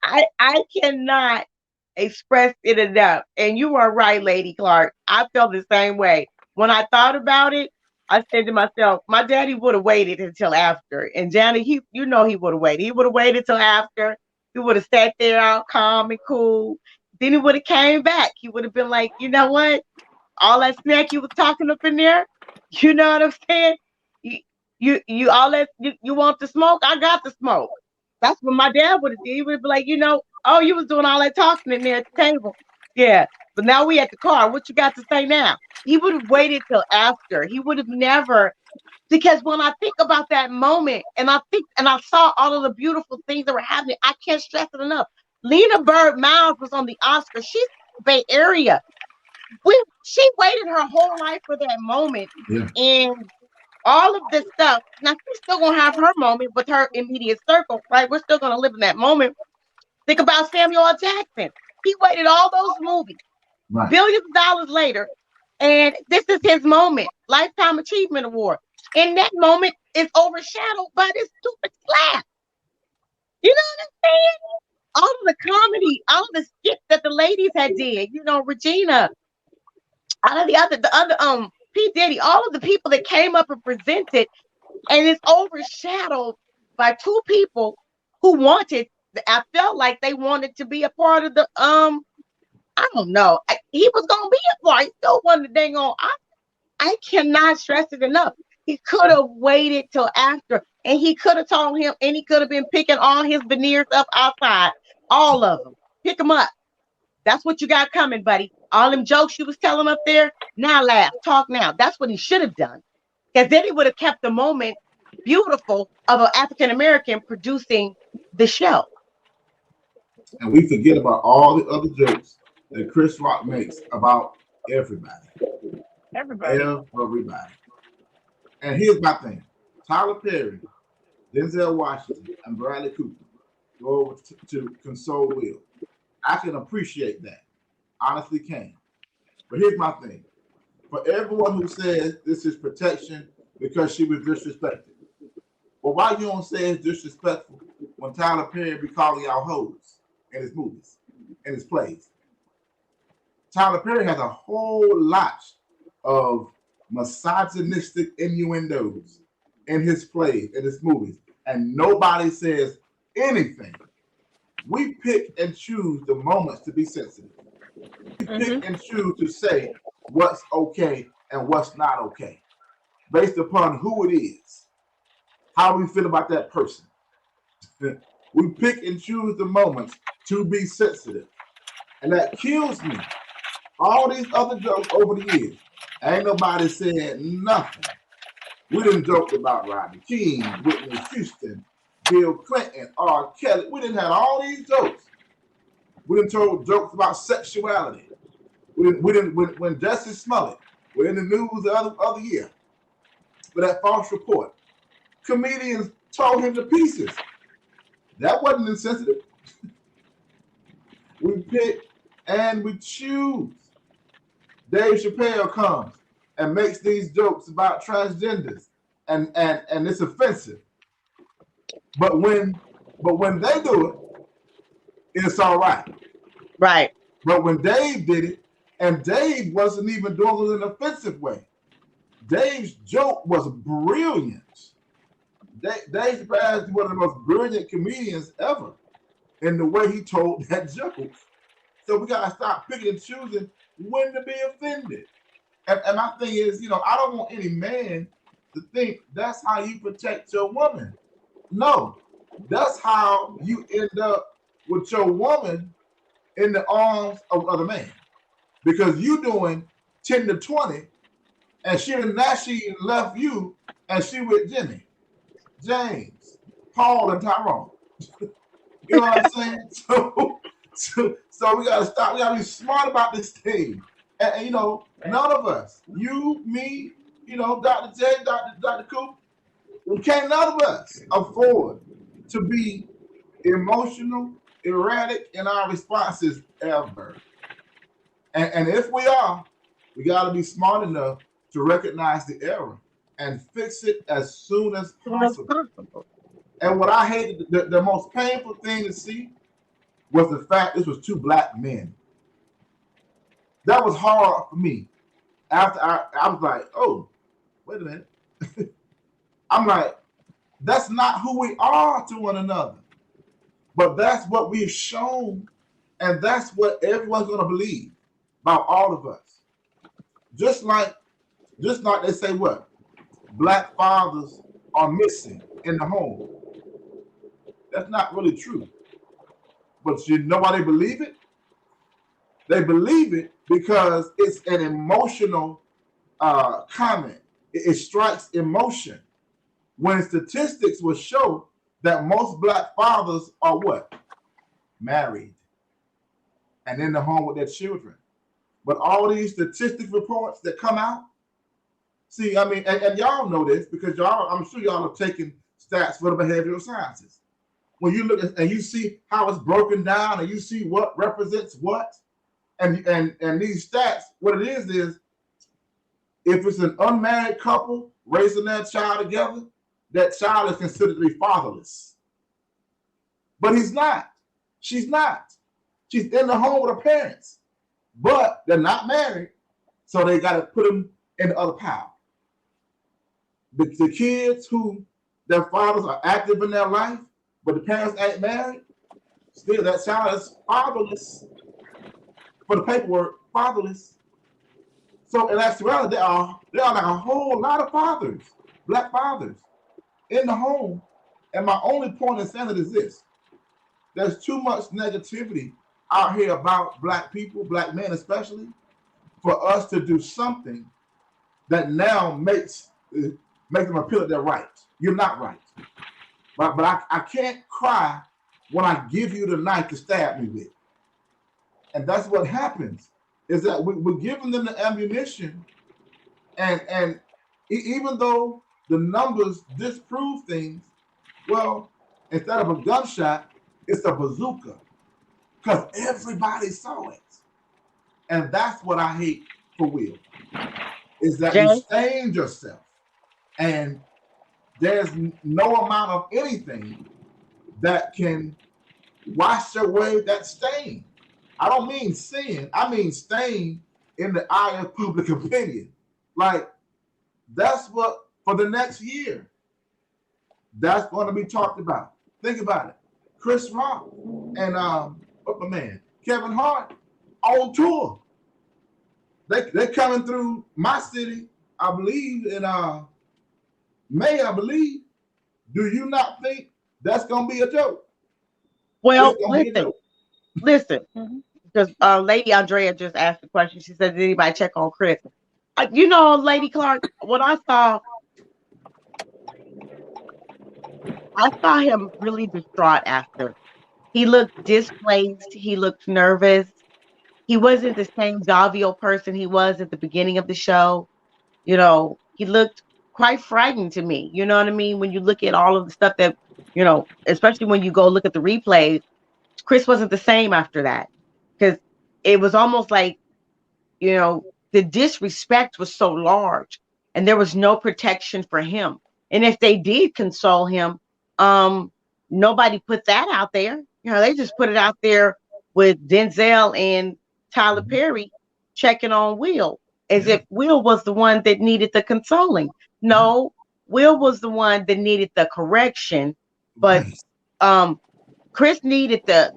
I cannot express it enough. And you are right, Lady Clark. I felt the same way. When I thought about it, I said to myself, my daddy would have waited until after. And Johnny, he would have waited. He would have waited till after. He would have sat there all calm and cool. Then he would have came back. He would have been like, you know what? All that snack you was talking up in there, you know what I'm saying? You all that you want the smoke? I got the smoke. That's what my dad would have did. He would be like, oh, you was doing all that talking in there at the table. Yeah. But now we at the car. What you got to say now? He would have waited till after. He would have never, because when I think about that moment and I saw all of the beautiful things that were happening, I can't stress it enough. Lena Bird Miles was on the Oscar. She's Bay Area. She waited her whole life for that moment. Yeah. And all of this stuff. Now she's still gonna have her moment with her immediate circle, right? We're still gonna live in that moment. Think about Samuel L. Jackson. He waited all those movies, Right. billions of dollars later, and this is his moment, Lifetime Achievement Award. And that moment is overshadowed by this stupid slap. You know what I'm saying? All of the comedy, all of the skits that the ladies had did, Regina, all of the other P. Diddy, all of the people that came up and presented, and it's overshadowed by two people who wanted I felt like they wanted to be a part of the I don't know. He was gonna be a part. He still wanted to dang on. I cannot stress it enough. He could have waited till after, and he could have told him, and he could have been picking all his veneers up outside, all of them. Pick them up. That's what you got coming, buddy. All them jokes you was telling up there. Now laugh, talk now. That's what he should have done, because then he would have kept the moment beautiful of an African American producing the show. And we forget about all the other jokes that Chris Rock makes about everybody. Everybody. Everybody. And here's my thing. Tyler Perry, Denzel Washington, and Bradley Cooper go over to console Will. I can appreciate that. Honestly can. But here's my thing. For everyone who says this is protection because she was disrespected. Well, why you don't say it's disrespectful when Tyler Perry be calling y'all hoes in his movies, in his plays? Tyler Perry has a whole lot of misogynistic innuendos in his plays, in his movies, and nobody says anything. We pick and choose the moments to be sensitive. We pick and choose to say what's okay and what's not okay, based upon who it is, how we feel about that person. We pick and choose the moments to be sensitive, and that kills me. All these other jokes over the years, ain't nobody said nothing. We done joked about Rodney King, Whitney Houston, Bill Clinton, R. Kelly. We done had all these jokes. We done told jokes about sexuality. We didn't when Justice Smollett were in the news the other year for that false report. Comedians tore him to pieces. That wasn't insensitive. We pick and we choose. Dave Chappelle comes and makes these jokes about transgenders, and it's offensive. But when they do it, it's all right. Right. But when Dave did it, and Dave wasn't even doing it in an offensive way, Dave's joke was brilliant. Dave Chappelle is one of the most brilliant comedians ever in the way he told that joke. So we gotta stop picking and choosing when to be offended. And my thing is, I don't want any man to think that's how you protect your woman. No, that's how you end up with your woman in the arms of other man. Because you doing 10 to 20, and she left you, and she with Jimmy, James, Paul, and Tyrone. You know what I'm saying? So we gotta stop. We gotta be smart about this thing. And none of us, you, me, Dr. J, Dr. Coop, we can't none of us afford to be emotional, erratic in our responses ever. And if we are, we gotta be smart enough to recognize the error and fix it as soon as possible. And what I hated, the most painful thing to see was the fact this was two black men. That was hard for me. After I was like, oh, wait a minute. I'm like, that's not who we are to one another. But that's what we've shown, and that's what everyone's gonna believe about all of us. Just like they say what? Black fathers are missing in the home. That's not really true. But you know why they believe it? They believe it because it's an emotional comment. It strikes emotion. When statistics will show that most black fathers are what? Married and in the home with their children. But all these statistic reports that come out, see, I mean, and y'all know this because I'm sure y'all are taking stats for the behavioral sciences. When you look at and you see how it's broken down and you see what represents what, and these stats, what it is if it's an unmarried couple raising their child together, that child is considered to be fatherless. But he's not. She's not. She's in the home with her parents, but they're not married, so they got to put them in the other pile. The kids who their fathers are active in their life, but the parents ain't married, Still, that child is fatherless for the paperwork, fatherless. So in actuality, there are like a whole lot of fathers, black fathers, in the home. And my only point in saying it is this: there's too much negativity out here about black people, black men especially, for us to do something that now makes them appeal that they're right. You're not right. But I can't cry when I give you the knife to stab me with. And that's what happens, is that we're giving them the ammunition, and even though the numbers disprove things, well, instead of a gunshot, it's a bazooka, because everybody saw it. And that's what I hate for Will, is that you Jay? stained yourself, and there's no amount of anything that can wash away that stain. I don't mean sin, I mean stain in the eye of public opinion. Like, that's what, for the next year, that's going to be talked about. Think about it. Chris Rock and what's my man, Kevin Hart, on tour. They're coming through my city, I believe, in May, I believe. Do you not think that's going to be a joke? Well, It's gonna be a listen, joke. listen, Mhm. because Lady Andrea just asked the question. She said, "Did anybody check on Chris?" You know, Lady Clark, what I saw him really distraught after. He looked displaced. He looked nervous. He wasn't the same jovial person he was at the beginning of the show. You know, he looked quite frightened to me. You know what I mean? When you look at all of the stuff that, especially when you go look at the replays, Chris wasn't the same after that, because it was almost like, the disrespect was so large and there was no protection for him. And if they did console him, um, nobody put that out there. They just put it out there with Denzel and Tyler Mhm. Perry checking on Will, as Yeah. if Will was the one that needed the consoling. No, Will was the one that needed the correction, but Right. um Chris needed the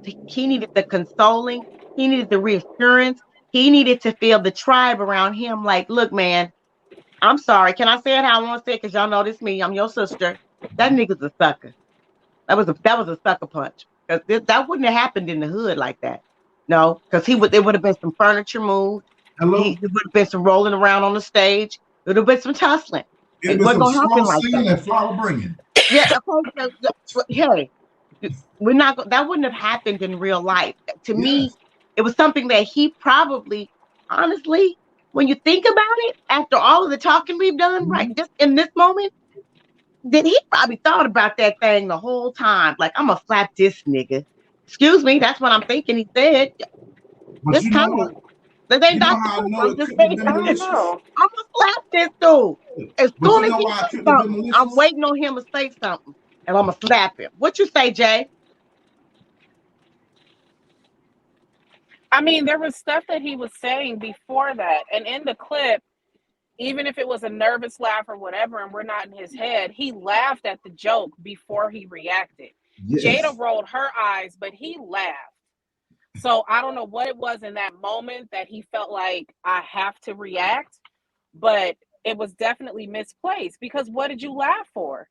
consoling, he needed the reassurance, he needed to feel the tribe around him. Like, look, man, I'm sorry. Can I say it how I want to say it? Because y'all know this me. I'm your sister. That nigga's a sucker. That was a sucker punch. Because that wouldn't have happened in the hood like that. No, because there would have been some furniture moved. Hello? There would have been some rolling around on the stage. There would have been some tussling. It'd It been wasn't some gonna slow happen like that. singing and flower bringing. Yeah, okay. Hey, we're not. That wouldn't have happened in real life. To me, Yes. it was something that he probably, honestly, when you think about it, after all of the talking we've done, right, Mhm. just in this moment, then he probably thought about that thing the whole time. Like, I'm gonna slap this nigga. Excuse me, that's what I'm thinking. He said, But just you know Tony. what? This ain't You know Dr. how I Cooper. know I'm it just couldn't have saying, been I don't malicious? know. I'm gonna slap this dude. As But soon you as know he why it says couldn't have been something, I'm malicious? waiting on him to say something, and I'm gonna slap him. What you say, Jay? I mean, there was stuff that he was saying before that, and in the clip, even if it was a nervous laugh or whatever, and we're not in his head, he laughed at the joke before he reacted. Jada Yes. rolled her eyes, but he laughed. So I don't know what it was in that moment that he felt like I have to react, but it was definitely misplaced, because what did you laugh for?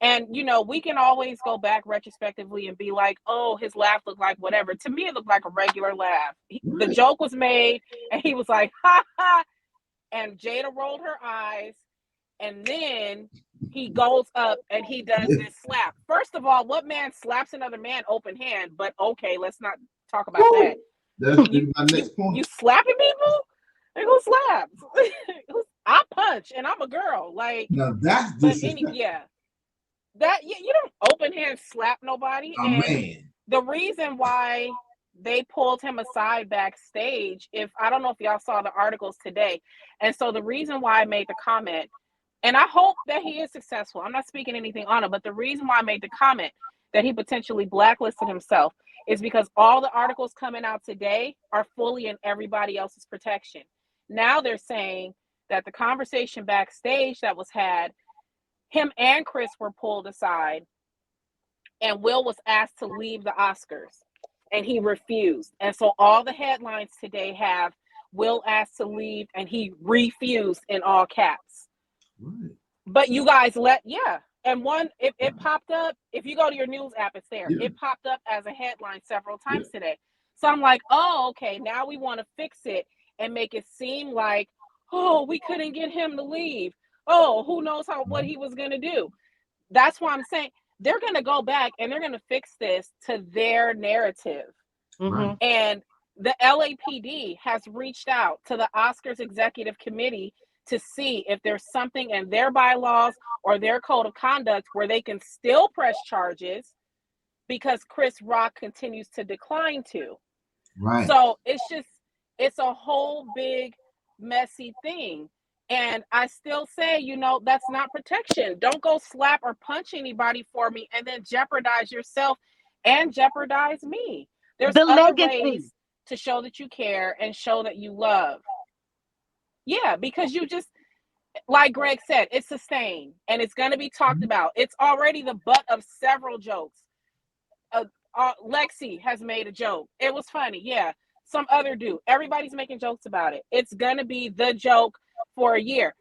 And we can always go back retrospectively and be like, "Oh, his laugh looked like whatever." To me, it looked like a regular laugh. The Right. joke was made, and he was like, "Ha ha!" And Jada rolled her eyes, and then he goes up and he does Yeah. this slap. First of all, what man slaps another man open hand? But okay, let's not talk about that. Woo. That's You my you next you point. slapping people? Like, who slaps? I punch, and I'm a girl. Like, Now that's but disrespect. yeah, that you don't open hand slap nobody. A And man. the reason why they pulled him aside backstage, if I don't know if y'all saw the articles today, and so the reason why I made the comment, and I hope that he is successful, I'm not speaking anything on him, but the reason why I made the comment that he potentially blacklisted himself is because all the articles coming out today are fully in everybody else's protection. Now they're saying that the conversation backstage that was had, him and Chris were pulled aside, and Will was asked to leave the Oscars. and he refused. And so all the headlines today have Will asked to leave and he refused in all caps. Right. But you guys and one, it popped up. If you go to your news app, it's there. Yeah. It popped up as a headline several times today. So I'm like, oh, okay, now we want to fix it and make it seem like, oh, we couldn't get him to leave. Oh, who knows what he was going to do. That's why I'm saying they're going to go back and they're going to fix this to their narrative. Mhm. And the LAPD has reached out to the Oscars executive committee to see if there's something in their bylaws or their code of conduct where they can still press charges because Chris Rock continues to decline to. Right. So it's a whole big messy thing. And I still say, that's not protection. Don't go slap or punch anybody for me and then jeopardize yourself and jeopardize me. There's The other legacy. ways to show that you care and show that you love. Yeah, because you just, like Greg said, it's sustained and it's going to be talked about. It's already the butt of several jokes. Lexi has made a joke. It was funny. Yeah. Some other dude. Everybody's making jokes about it. It's going to be the joke for a year.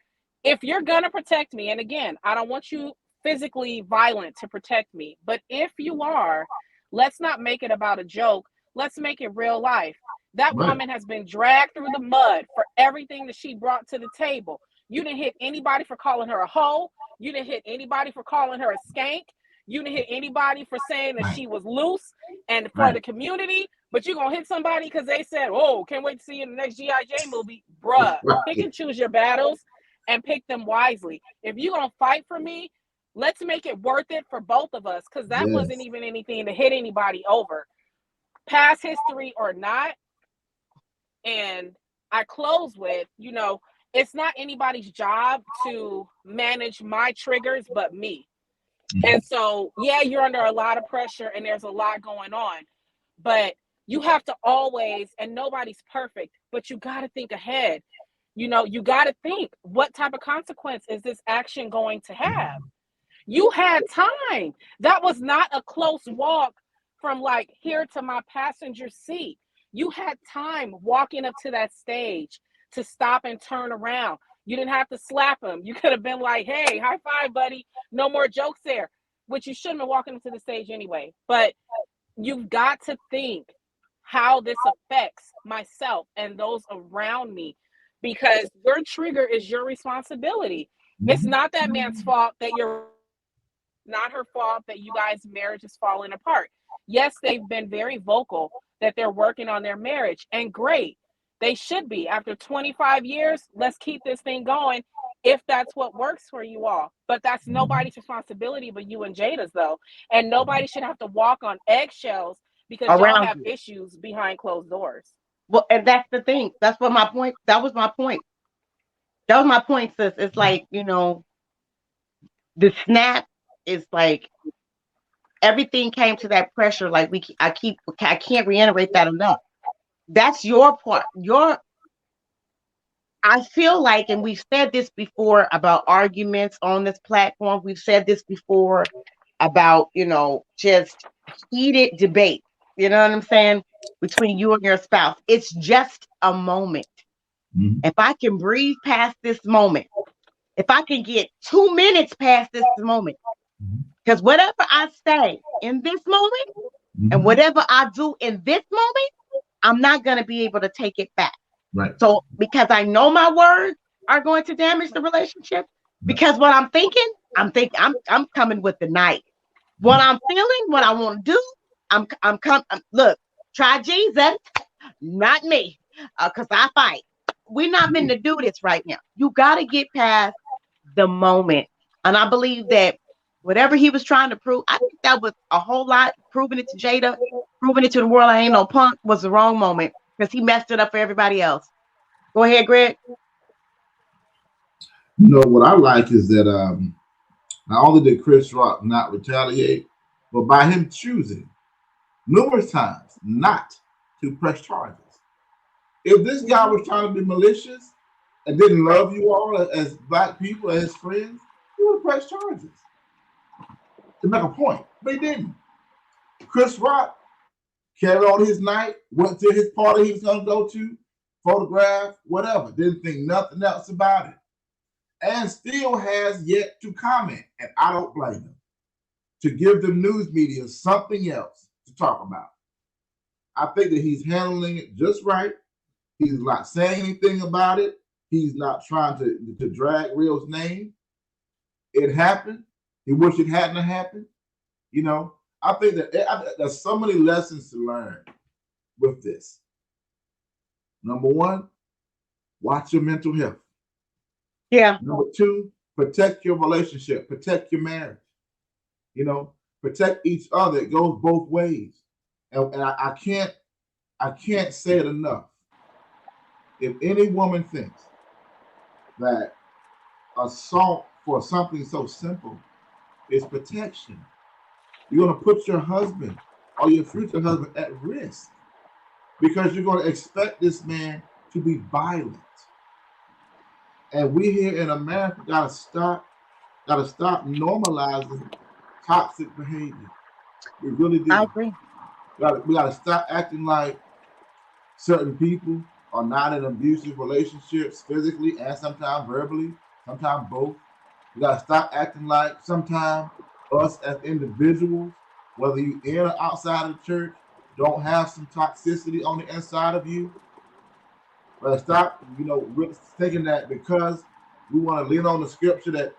If you're going to protect me, and again, I don't want you physically violent to protect me, but if you are, let's not make it about a joke. Let's make it real life. That woman has been dragged through the mud for everything that she brought to the table. You didn't hit anybody for calling her a hoe. You didn't hit anybody for calling her a skank. You didn't hit anybody for saying that she was loose and for the community, but you're going to hit somebody because they said, oh, can't wait to see you in the next G.I. Jane movie. Bruh, pick and choose your battles and pick them wisely. If you're going to fight for me, let's make it worth it for both of us because that wasn't even anything to hit anybody over. Past history or not. And I close with, it's not anybody's job to manage my triggers but me. And so, you're under a lot of pressure and there's a lot going on, but you have to always, and nobody's perfect, but you got to think ahead. You got to think, what type of consequence is this action going to have? You had time. That was not a close walk from like here to my passenger seat. You had time walking up to that stage to stop and turn around. You didn't have to slap him. You could have been like, hey, high five, buddy. No more jokes there, which you shouldn't have walked into the stage anyway. But you've got to think how this affects myself and those around me because your trigger is your responsibility. It's not that man's fault that not her fault that you guys' marriage is falling apart. Yes, they've been very vocal that they're working on their marriage and great. They should be. After 25 years, let's keep this thing going if that's what works for you all. But that's nobody's responsibility but you and Jada's, though. And nobody should have to walk on eggshells because y'all have issues behind closed doors. Well, and that's the thing. That's what my point. That was my point. That was my point, sis. It's like, the snap is like everything came to that pressure. Like I can't reiterate that enough. That's your part. I feel like, and we've said this before about arguments on this platform. We've said this before about, just heated debate. You know what I'm saying? Between you and your spouse. It's just a moment. If I can breathe past this moment, if I can get 2 minutes past this moment, because whatever I say in this moment and whatever I do in this moment, I'm not going to be able to take it back. Right. So because I know my words are going to damage the relationship, because what I'm thinking, I'm coming with the knife. What I'm feeling, what I want to do, I'm coming. Look, try Jesus, not me, because I fight. We're not meant to do this right now. You got to get past the moment. And I believe that whatever he was trying to prove, I think that was a whole lot. Proving it to Jada, proving it to the world I ain't no punk was the wrong moment because he messed it up for everybody else. Go ahead, Greg. What I like is that not only did Chris Rock not retaliate, but by him choosing numerous times not to press charges. If this guy was trying to be malicious and didn't love you all as black people, as friends, he would press charges to make a point, but he didn't. Chris Rock carried on his night, went to his party he was going to go to, photograph, whatever. Didn't think nothing else about it. And still has yet to comment. And I don't blame him. To give the news media something else to talk about. I think that he's handling it just right. He's not saying anything about it. He's not trying to drag Real's name. It happened. He wished it hadn't happened. You know, I think that there's so many lessons to learn with this. Number one, watch your mental health. Yeah. Number two, protect your relationship, protect your marriage. You know, protect each other. It goes both ways. And I can't say it enough. If any woman thinks that assault for something so simple is protection, you're going to put your husband or your future husband at risk because you're going to expect this man to be violent. And we here in America gotta stop normalizing toxic behavior. We really do. I agree. We gotta stop acting like certain people are not in abusive relationships physically and sometimes verbally, sometimes both. We gotta stop acting like sometimes us as individuals, whether you in or outside of the church, don't have some toxicity on the inside of you. But stop, thinking that because we want to lean on the scripture that,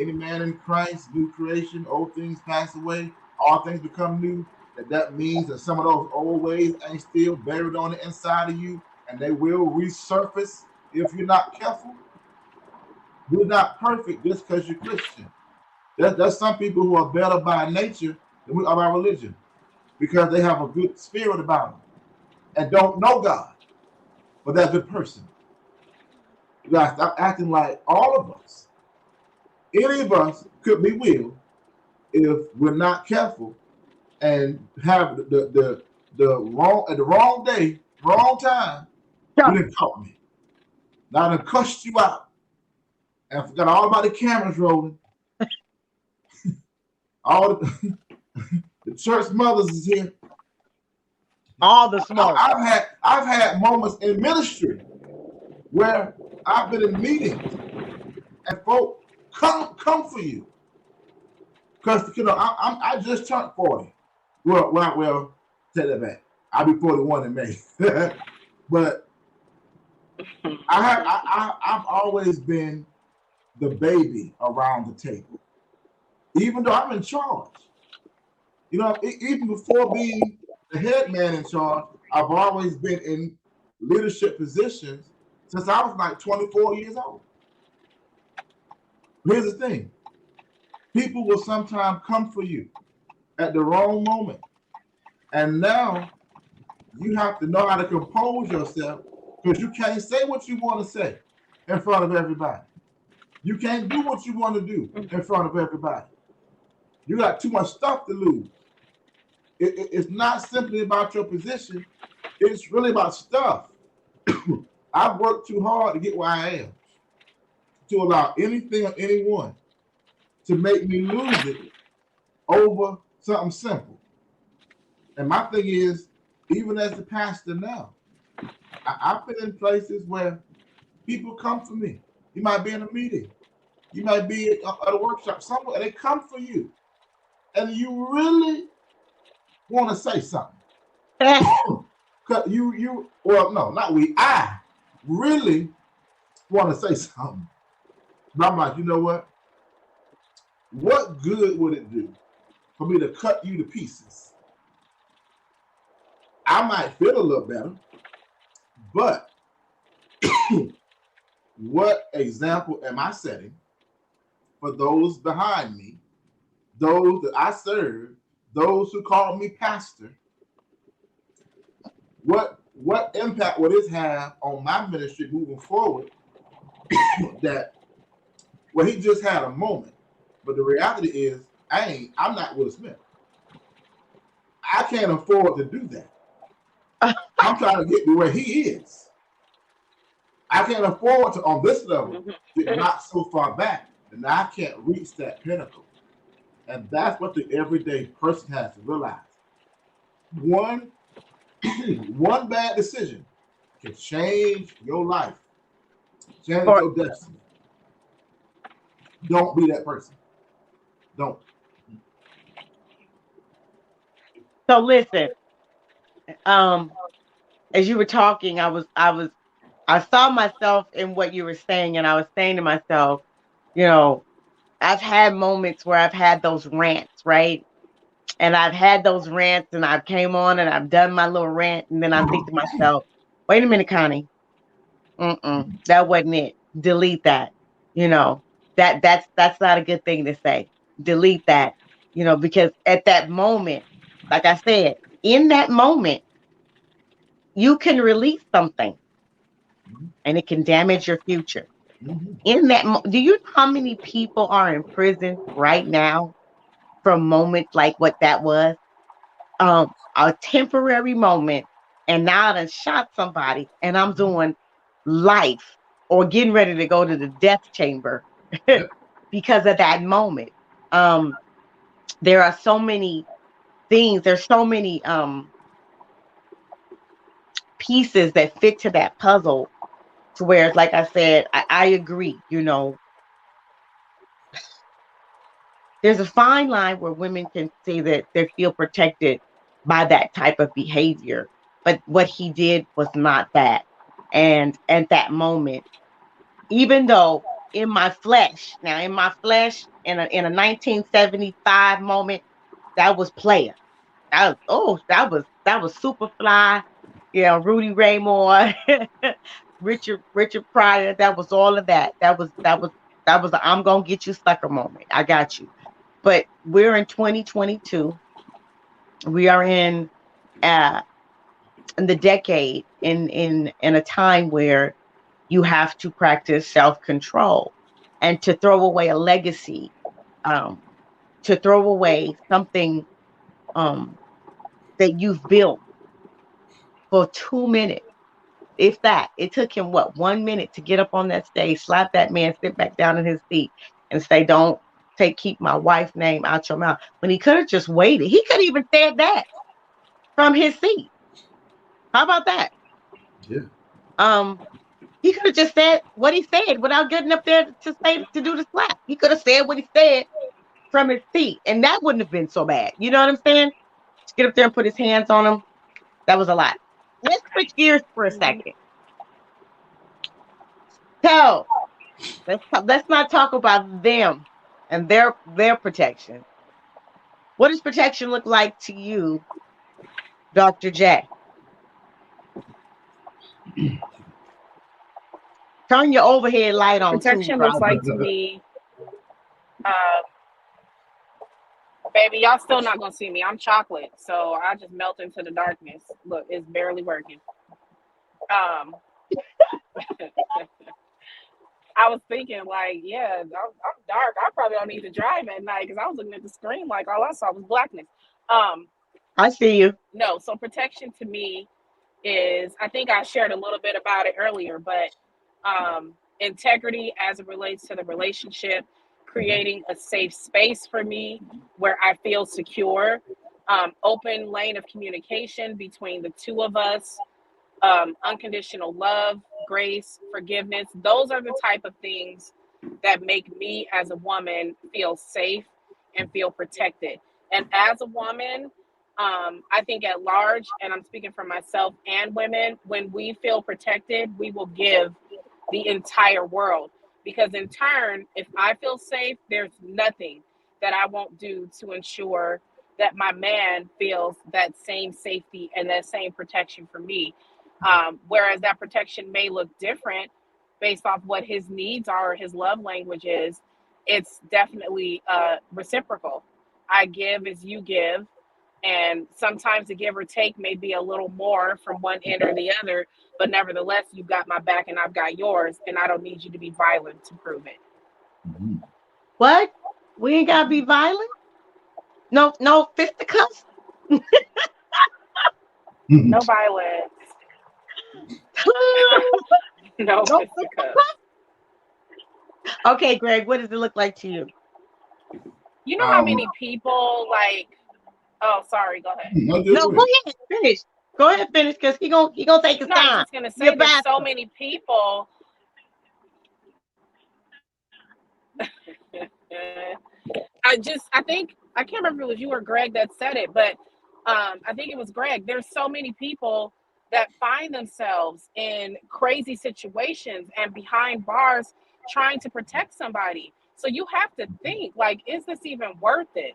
any man in Christ, new creation, old things pass away, all things become new, that means that some of those old ways ain't still buried on the inside of you, and they will resurface if you're not careful. We're not perfect just because you're Christian. There's some people who are better by nature than we are by religion because they have a good spirit about them and don't know God. But they're a good person. You gotta stop acting like all of us. Any of us could be Will if we're not careful and have the wrong at the wrong day, wrong time. Yeah. You didn't caught me. Now I done cussed you out and forgot all about the cameras rolling. All the church mothers is here. All the smoke. I've had moments in ministry where I've been in meetings and folk come for you because I just turned 40. Well, take that back. I'll be 41 in May. But I've always been the baby around the table, even though I'm in charge. Even before being the head man in charge, I've always been in leadership positions since I was like 24 years old. Here's the thing. People will sometimes come for you at the wrong moment. And now you have to know how to compose yourself because you can't say what you want to say in front of everybody. You can't do what you want to do in front of everybody. You got too much stuff to lose. It's not simply about your position. It's really about stuff. I've worked too hard to get where I am, to allow anything or anyone to make me lose it over something simple. And my thing is, even as the pastor now, I've been in places where people come for me. You might be in a meeting. You might be at a workshop somewhere, and they come for you. And you really want to say something. I really want to say something. But I'm like, you know what? What good would it do for me to cut you to pieces? I might feel a little better, but what example am I setting for those behind me, those that I serve, those who call me pastor? What impact will this have on my ministry moving forward? That, well, he just had a moment, but the reality is, I'm not Will Smith. I can't afford to do that. I'm trying to get to where he is. I can't afford to, on this level, get not so far back, and I can't reach that pinnacle. And that's what the everyday person has to realize. one one bad decision can change your life, change For- your destiny. Don't be that person. Don't. So listen, as you were talking, I saw myself in what you were saying, and I was saying to myself, you know, I've had moments where I've had those rants, right? And I've had those rants, and I've came on and I've done my little rant, and then I think to myself, wait a minute, Connie, that wasn't it. Delete that. You know, that's not a good thing to say. Delete that. Because at that moment, like I said, in that moment, you can release something and it can damage your future. In that, do you know how many people are in prison right now from moments like what that was? A temporary moment, and now I done shot somebody, and I'm doing life or getting ready to go to the death chamber because of that moment. Um, there are so many things. There's so many pieces that fit to that puzzle. To where, like I said, I agree. There's a fine line where women can say that they feel protected by that type of behavior. But what he did was not that. And at that moment, even though in my flesh, in a 1975 moment, that was player. That was Superfly, Rudy Ray Moore, Richard Pryor. That was all of that. That was a I'm gonna get you sucker moment. I got you. But we're in 2022. We are uh in the decade in a time where you have to practice self-control and to throw away a legacy, um, to throw away something um, that you've built for 2 minutes. If that, it took him what 1 minute to get up on that stage, slap that man, sit back down in his seat, and say, "Don't keep my wife's name out your mouth." When he could have just waited, he could have even said that from his seat. How about that? Yeah. Um, he could have just said what he said without getting up there to do the slap. He could have said what he said from his seat, and that wouldn't have been so bad. You know what I'm saying? To get up there and put his hands on him, that was a lot. Let's switch gears for a second. So let's not talk about them and their protection. What does protection look like to you, Dr. J? Turn your overhead light on too, Protection looks brother. like to me, uh, baby, y'all still not gonna see me. I'm chocolate, so I just melt into the darkness. Look, it's barely working. Um, I was thinking like, yeah, I'm dark. I probably don't need to drive at night because I was looking at the screen like all I saw was blackness. Um, I see you. no, so protection to me is, I think I shared a little bit about it earlier, but integrity as it relates to the relationship, creating a safe space for me where I feel secure, open lane of communication between the two of us, unconditional love, grace, forgiveness. Those are the type of things that make me as a woman feel safe and feel protected. And as a woman, I think at large, and I'm speaking for myself and women, when we feel protected, we will give the entire world. Because in turn, if I feel safe, there's nothing that I won't do to ensure that my man feels that same safety and that same protection for me. Whereas that protection may look different based off what his needs are or his love language is, it's definitely reciprocal. I give as you give. And sometimes the give or take may be a little more from one end or the other, but nevertheless, you've got my back and I've got yours, and I don't need you to be violent to prove it. What? We ain't gotta be violent. No, no fisticuffs. No violence, no No fisticuffs. Okay, Greg, what does it look like to you? You know how many people like Oh, sorry. Go ahead. No, No, go ahead, finish. Go ahead, finish, because he gonna take his No, I was time. just gonna You're say there's so pastor. many people. I can't remember if it was you or Greg that said it, but I think it was Greg. There's so many people that find themselves in crazy situations and behind bars trying to protect somebody. So you have to think like, is this even worth it?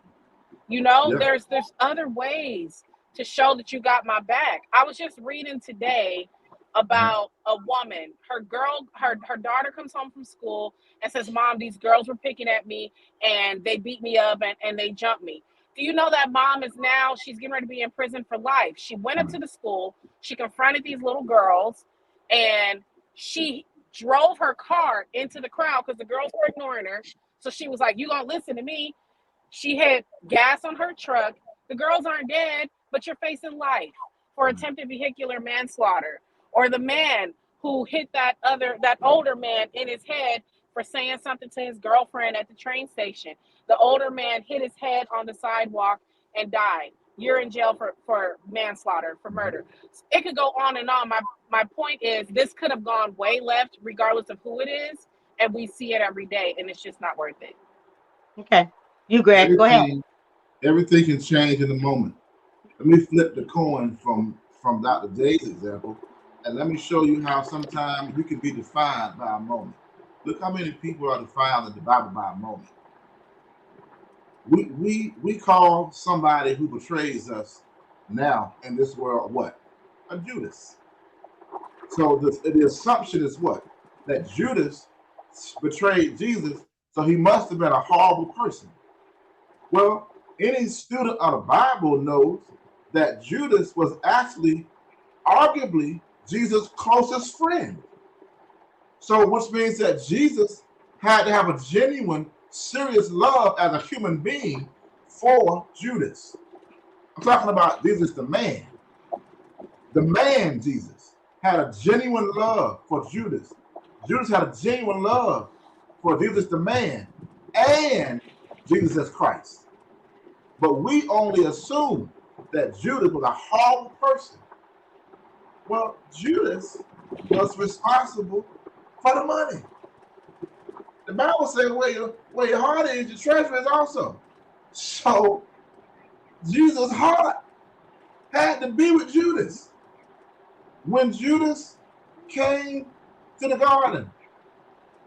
You know, Yeah. there's other ways to show that you got my back. I was just reading today about a woman. Her daughter comes home from school and says, "Mom, these girls were picking at me and they beat me up and they jumped me." Do you know that mom is now, she's getting ready to be in prison for life? She went up to the school, she confronted these little girls, and she drove her car into the crowd because the girls were ignoring her. So she was like, "You gonna listen to me?" She had gas on her truck. The girls aren't dead, but you're facing life for attempted vehicular manslaughter. Or the man who hit that older man in his head for saying something to his girlfriend at the train station. The older man hit his head on the sidewalk and died. You're in jail for manslaughter, for murder. It could go on and on. My point is, this could have gone way left, regardless of who it is, and we see it every day, and it's just not worth it. Okay, you, Greg, go ahead. Everything can change in a moment. Let me flip the coin from Dr. J's example, and let me show you how sometimes you can be defined by a moment. Look how many people are defined in the Bible by a moment. We call somebody who betrays us now in this world what? A Judas. So the assumption is what? That Judas betrayed Jesus, so he must have been a horrible person. Well, any student of the Bible knows that Judas was actually, arguably, Jesus' closest friend. So, which means that Jesus had to have a genuine, serious love as a human being for Judas. I'm talking about Jesus, the man. The man, Jesus, had a genuine love for Judas. Judas had a genuine love for Jesus, the man, and Jesus as Christ. But we only assume that Judas was a horrible person. Well, Judas was responsible for the money. The Bible says where your heart is, your treasure is also. So Jesus' heart had to be with Judas. When Judas came to the garden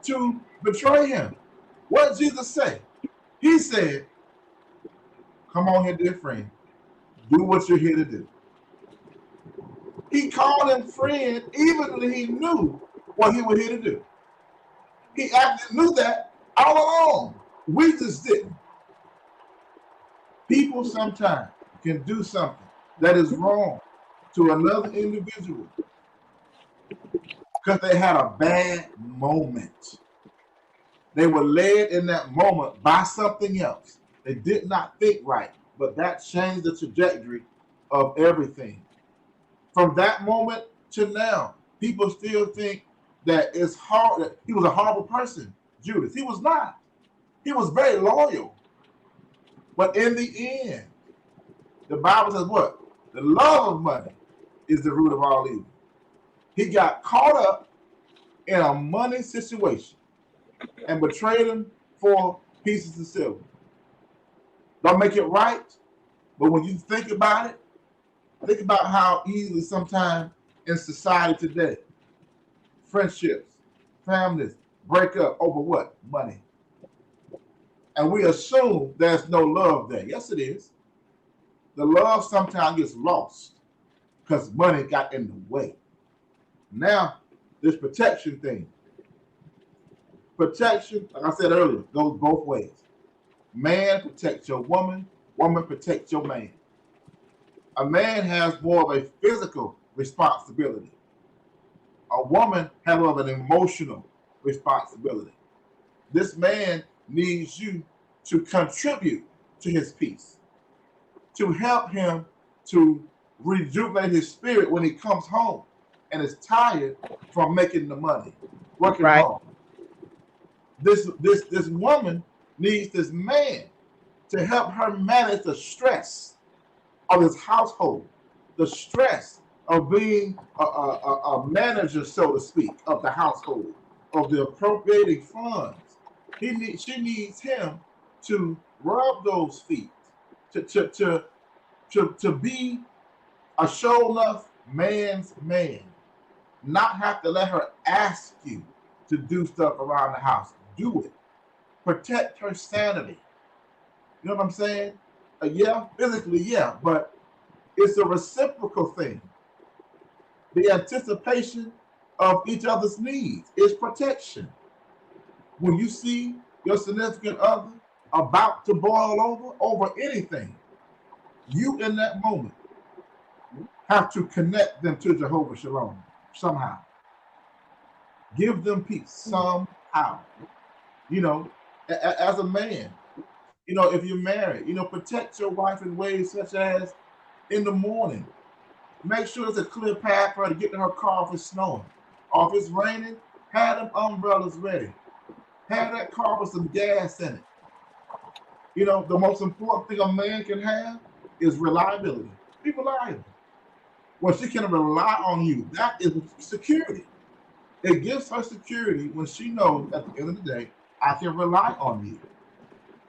to betray him, what did Jesus say? He said, "Come on here, dear friend. Do what you're here to do." He called him friend even when he knew what he was here to do. He actually knew that all along. We just didn't. People sometimes can do something that is wrong to another individual because they had a bad moment. They were led in that moment by something else. They did not think right, but that changed the trajectory of everything. From that moment to now, people still think that it's hard. That he was a horrible person, Judas. He was not. He was very loyal. But in the end, the Bible says what? The love of money is the root of all evil. He got caught up in a money situation and betrayed him for pieces of silver. Don't make it right, but when you think about it, think about how easily sometimes in society today, friendships, families break up over what? Money. And we assume there's no love there. Yes, it is. The love sometimes gets lost because money got in the way. Now, this protection thing. Protection, like I said earlier, goes both ways. Man protects your woman, woman protects your man. A man has more of a physical responsibility. A woman has more of an emotional responsibility. This man needs you to contribute to his peace, to help him to rejuvenate his spirit when he comes home and is tired from making the money, working hard. This woman needs this man to help her manage the stress of this household, the stress of being a manager, so to speak, of the household, of the appropriating funds. She needs him to rub those feet, to to to to be a show enough man's man, not have to let her ask you to do stuff around the house. Do it. Protect her sanity. You know what I'm saying? Yeah, physically, yeah, but it's a reciprocal thing. The anticipation of each other's needs is protection. When you see your significant other about to boil over anything, you in that moment have to connect them to Jehovah Shalom somehow. Give them peace somehow. You know, as a man, you know, if you're married, you know, protect your wife in ways such as in the morning, make sure there's a clear path for her to get to her car if it's snowing. Or if it's raining, have them umbrellas ready. Have that car with some gas in it. You know, the most important thing a man can have is reliability. Be reliable. When she can rely on you, that is security. It gives her security when she knows at the end of the day, I can rely on you.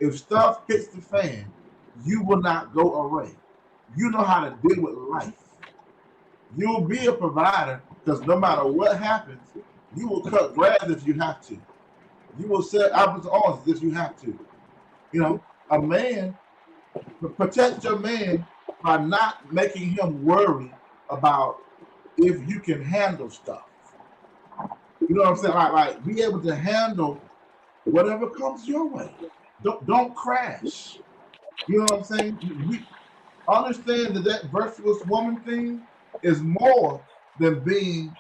If stuff hits the fan, you will not go away. You know how to deal with life. You'll be a provider because no matter what happens, you will cut grass if you have to. You will set apples to oranges if you have to. You know, a man, protect your man by not making him worry about if you can handle stuff. You know what I'm saying? Like be able to handle whatever comes your way. Don't crash. You know what I'm saying? We understand that virtuous woman thing is more than being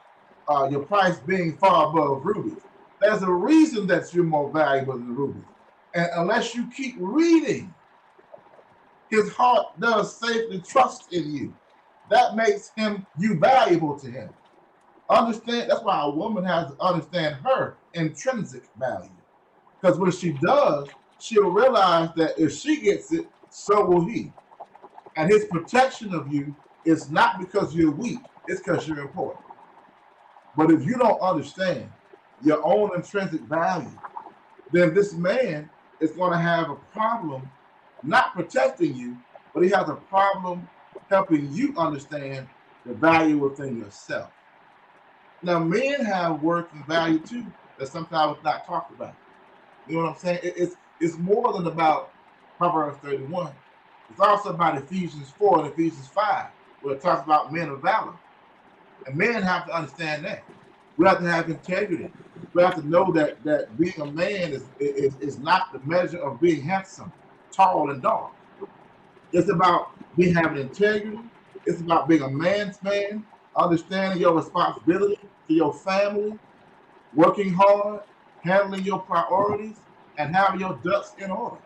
your price being far above rubies. There's a reason that you're more valuable than rubies. And unless you keep reading, his heart does safely trust in you. That makes you valuable to him. Understand, that's why a woman has to understand her intrinsic value. Because when she does, she'll realize that if she gets it, so will he. And his protection of you is not because you're weak, it's because you're important. But if you don't understand your own intrinsic value, then this man is going to have a problem not protecting you, but he has a problem helping you understand the value within yourself. Now, men have worth and value too that sometimes is not talked about. You know what I'm saying? It's more than about Proverbs 31. It's also about Ephesians 4 and Ephesians 5, where it talks about men of valor. And men have to understand that. We have to have integrity. We have to know that being a man is not the measure of being handsome, tall, and dark. It's about having integrity. It's about being a man's man, understanding your responsibility to your family, working hard, handling your priorities, and having your ducks in order.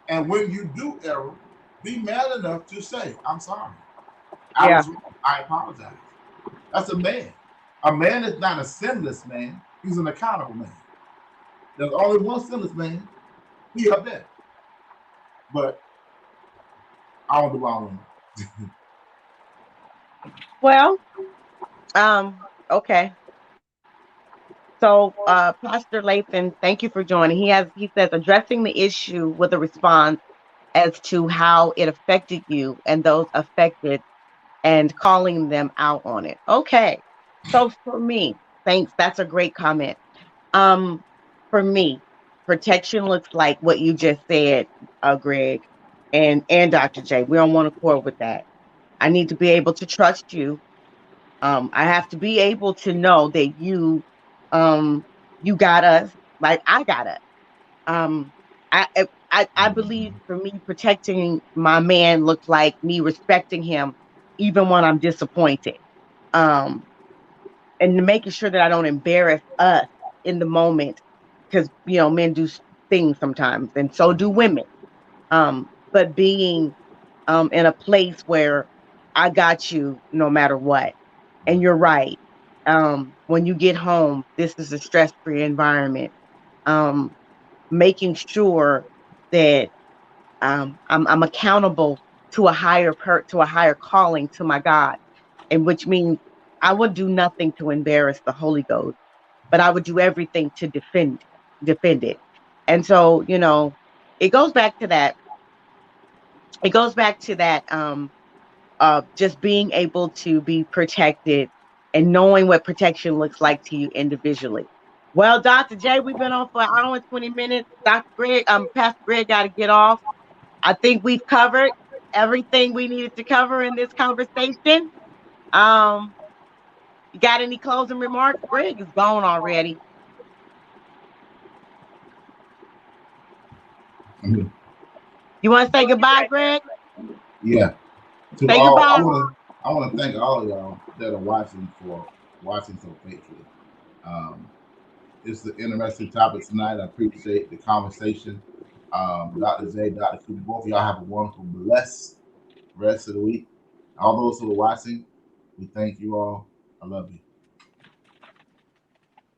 And when you do error, be man enough to say, I'm sorry. I apologize. That's a man. A man is not a sinless man. He's an accountable man. There's only one sinless man. He up there. But I don't do all of them. Well, okay. So, Pastor Lathan, thank you for joining. He says addressing the issue with a response as to how it affected you and those affected and calling them out on it. Okay. So for me, thanks. That's a great comment. For me, protection looks like what you just said, Greg and Dr. J. We don't want to quarrel with that. I need to be able to trust you. I have to be able to know that you got us like I got us. I believe for me, protecting my man looks like me respecting him even when I'm disappointed. And making sure that I don't embarrass us in the moment, because men do things sometimes, and so do women. But being in a place where I got you no matter what. And you're right. When you get home, this is a stress-free environment. Making sure that I'm accountable to a higher calling to my God, and which means I would do nothing to embarrass the Holy Ghost, but I would do everything to defend it. And so, it goes back to that. It goes back to that just being able to be protected and knowing what protection looks like to you individually. Well, Dr. J, we've been on for an hour and 20 minutes. Pastor Greg got to get off. I think we've covered everything we needed to cover in this conversation. Um, you got any closing remarks? Greg is gone already. You want to say goodbye, Greg? Yeah. Say goodbye. I want to thank all of y'all that are watching for watching so faithfully. It's an interesting topic tonight. I appreciate the conversation. Dr. J, Dr. Cooper, both of y'all have a wonderful, blessed rest of the week. All those who are watching, we thank you all. I love you.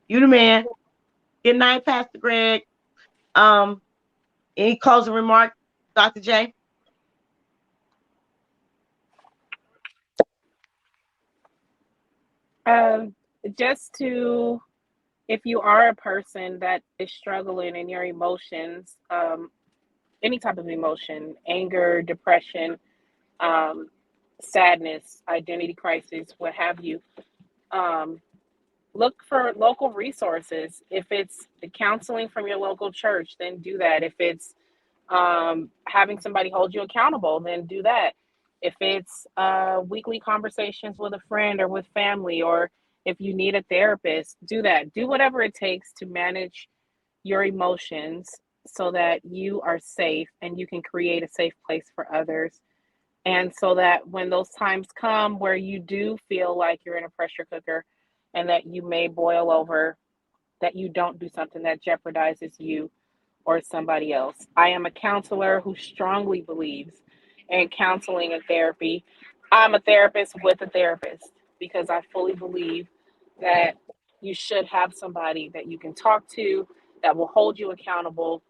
You the man. Good night, Pastor Greg. Any closing remarks, Dr. J? Just to, if you are a person that is struggling in your emotions, any type of emotion, anger, depression, sadness, identity crisis, what have you, look for local resources. If it's the counseling from your local church, then do that. If it's having somebody hold you accountable, then do that. If it's weekly conversations with a friend or with family, or if you need a therapist, do that. Do whatever it takes to manage your emotions so that you are safe and you can create a safe place for others. And so that when those times come where you do feel like you're in a pressure cooker and that you may boil over, that you don't do something that jeopardizes you or somebody else. I am a counselor who strongly believes in counseling and therapy. I'm a therapist with a therapist because I fully believe that you should have somebody that you can talk to that will hold you accountable,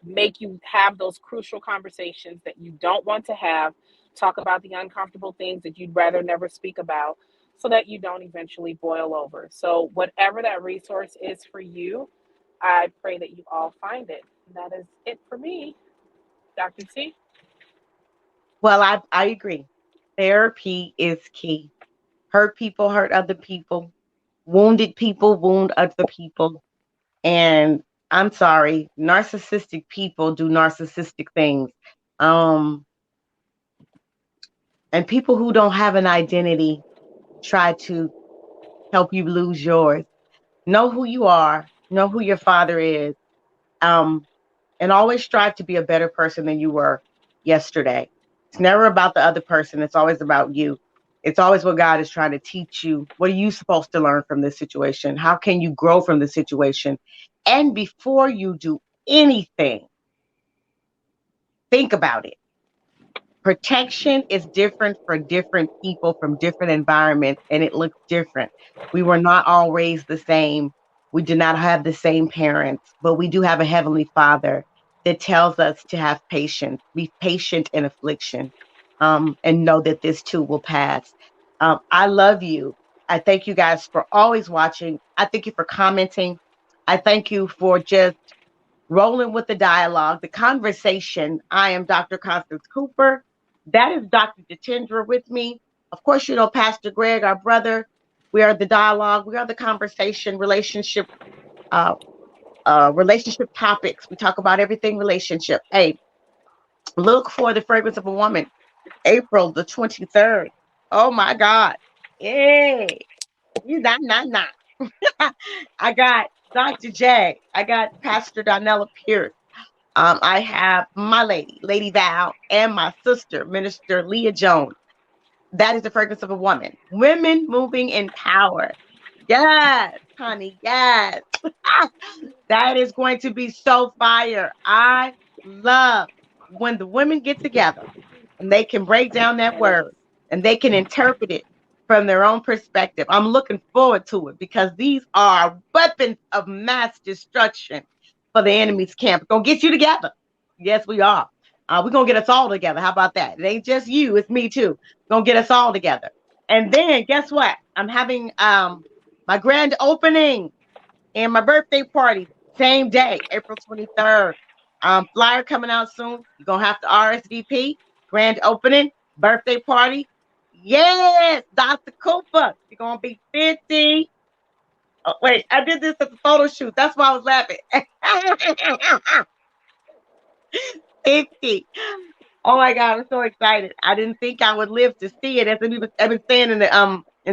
make you have those crucial conversations that you don't want to have, talk about the uncomfortable things that you'd rather never speak about so that you don't eventually boil over. So whatever that resource is for you, I pray that you all find it. That is it for me, Dr. C. Well, I agree. Therapy is key. Hurt people hurt other people. Wounded people wound other people. And I'm sorry, narcissistic people do narcissistic things. Um, and people who don't have an identity try to help you lose yours. Know who you are, know who your father is, um, and always strive to be a better person than you were yesterday. It's never about the other person, it's always about you. It's always what God is trying to teach you. What are you supposed to learn from this situation? How can you grow from the situation? And before you do anything, think about it. Protection is different for different people from different environments, and it looks different. We were not all raised the same. We did not have the same parents, but we do have a heavenly Father that tells us to have patience, be patient in affliction, and know that this too will pass. I love you. I thank you guys for always watching. I thank you for commenting. I thank you for just rolling with the dialogue, the conversation. I am Dr. Constance Cooper. That is Dr. Jatendra with me. Of course, Pastor Greg, our brother. We are the dialogue. We are the conversation, uh, relationship topics. We talk about everything relationship. Hey, look for the fragrance of a woman, April the 23rd. Oh my God. Hey, you not. I got Dr. J. I got Pastor Donella Pierce. I have my Lady Val, and my sister, Minister Leah Jones. That is the fragrance of a woman. Women moving in power. Yes, honey, yes. That is going to be so fire. I love when the women get together and they can break down that word and they can interpret it from their own perspective. I'm looking forward to it because these are weapons of mass destruction for the enemy's camp. Gonna get you together. Yes, we are. We're gonna get us all together. How about that? It ain't just you, it's me too. Gonna get us all together. And then guess what? I'm having my grand opening and my birthday party same day, April 23rd. Flyer coming out soon. You're gonna have to RSVP. Grand opening, birthday party. Yes, Dr. Cooper. You're gonna be 50. Oh, wait, I did this at the photo shoot. That's why I was laughing. 50. Oh my God, I'm so excited. I didn't think I would live to see it. As I've been saying in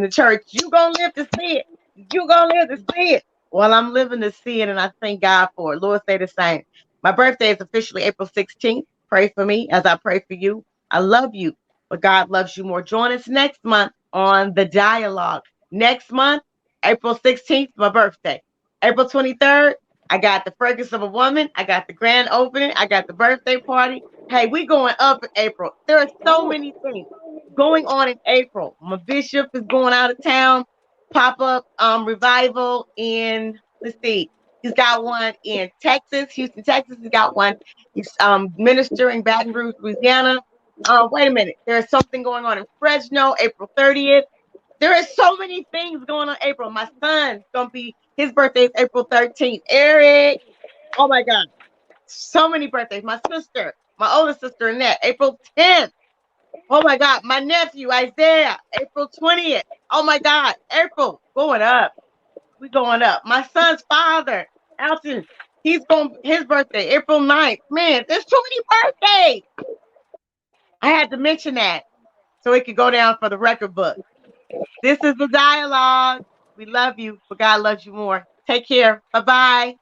the church, you gonna live to see it. You gonna live to see it. Well, I'm living to see it, and I thank God for it. Lord, say the same. My birthday is officially April 16th. Pray for me as I pray for you. I love you, but God loves you more. Join us next month on the dialogue. Next month, April 16th, my birthday. April 23rd, I got the fragrance of a woman. I got the grand opening. I got the birthday party. Hey, we going up in April. There are so many things going on in April. My bishop is going out of town. Pop-up revival in, let's see, he's got one in Texas, Houston, Texas. He's got one. He's ministering Baton Rouge, Louisiana. Wait a minute. There's something going on in Fresno, April 30th. There is so many things going on in April. My son's gonna be, his birthday is April 13th. Eric. Oh my God. So many birthdays. My sister, my older sister, Annette, April 10th. Oh my God. My nephew, Isaiah, April 20th. Oh my God. April, going up. We going up. My son's father, Alton, his birthday, April 9th. Man, there's too many birthdays. I had to mention that so it could go down for the record book. This is the dialogue. We love you, but God loves you more. Take care. Bye-bye.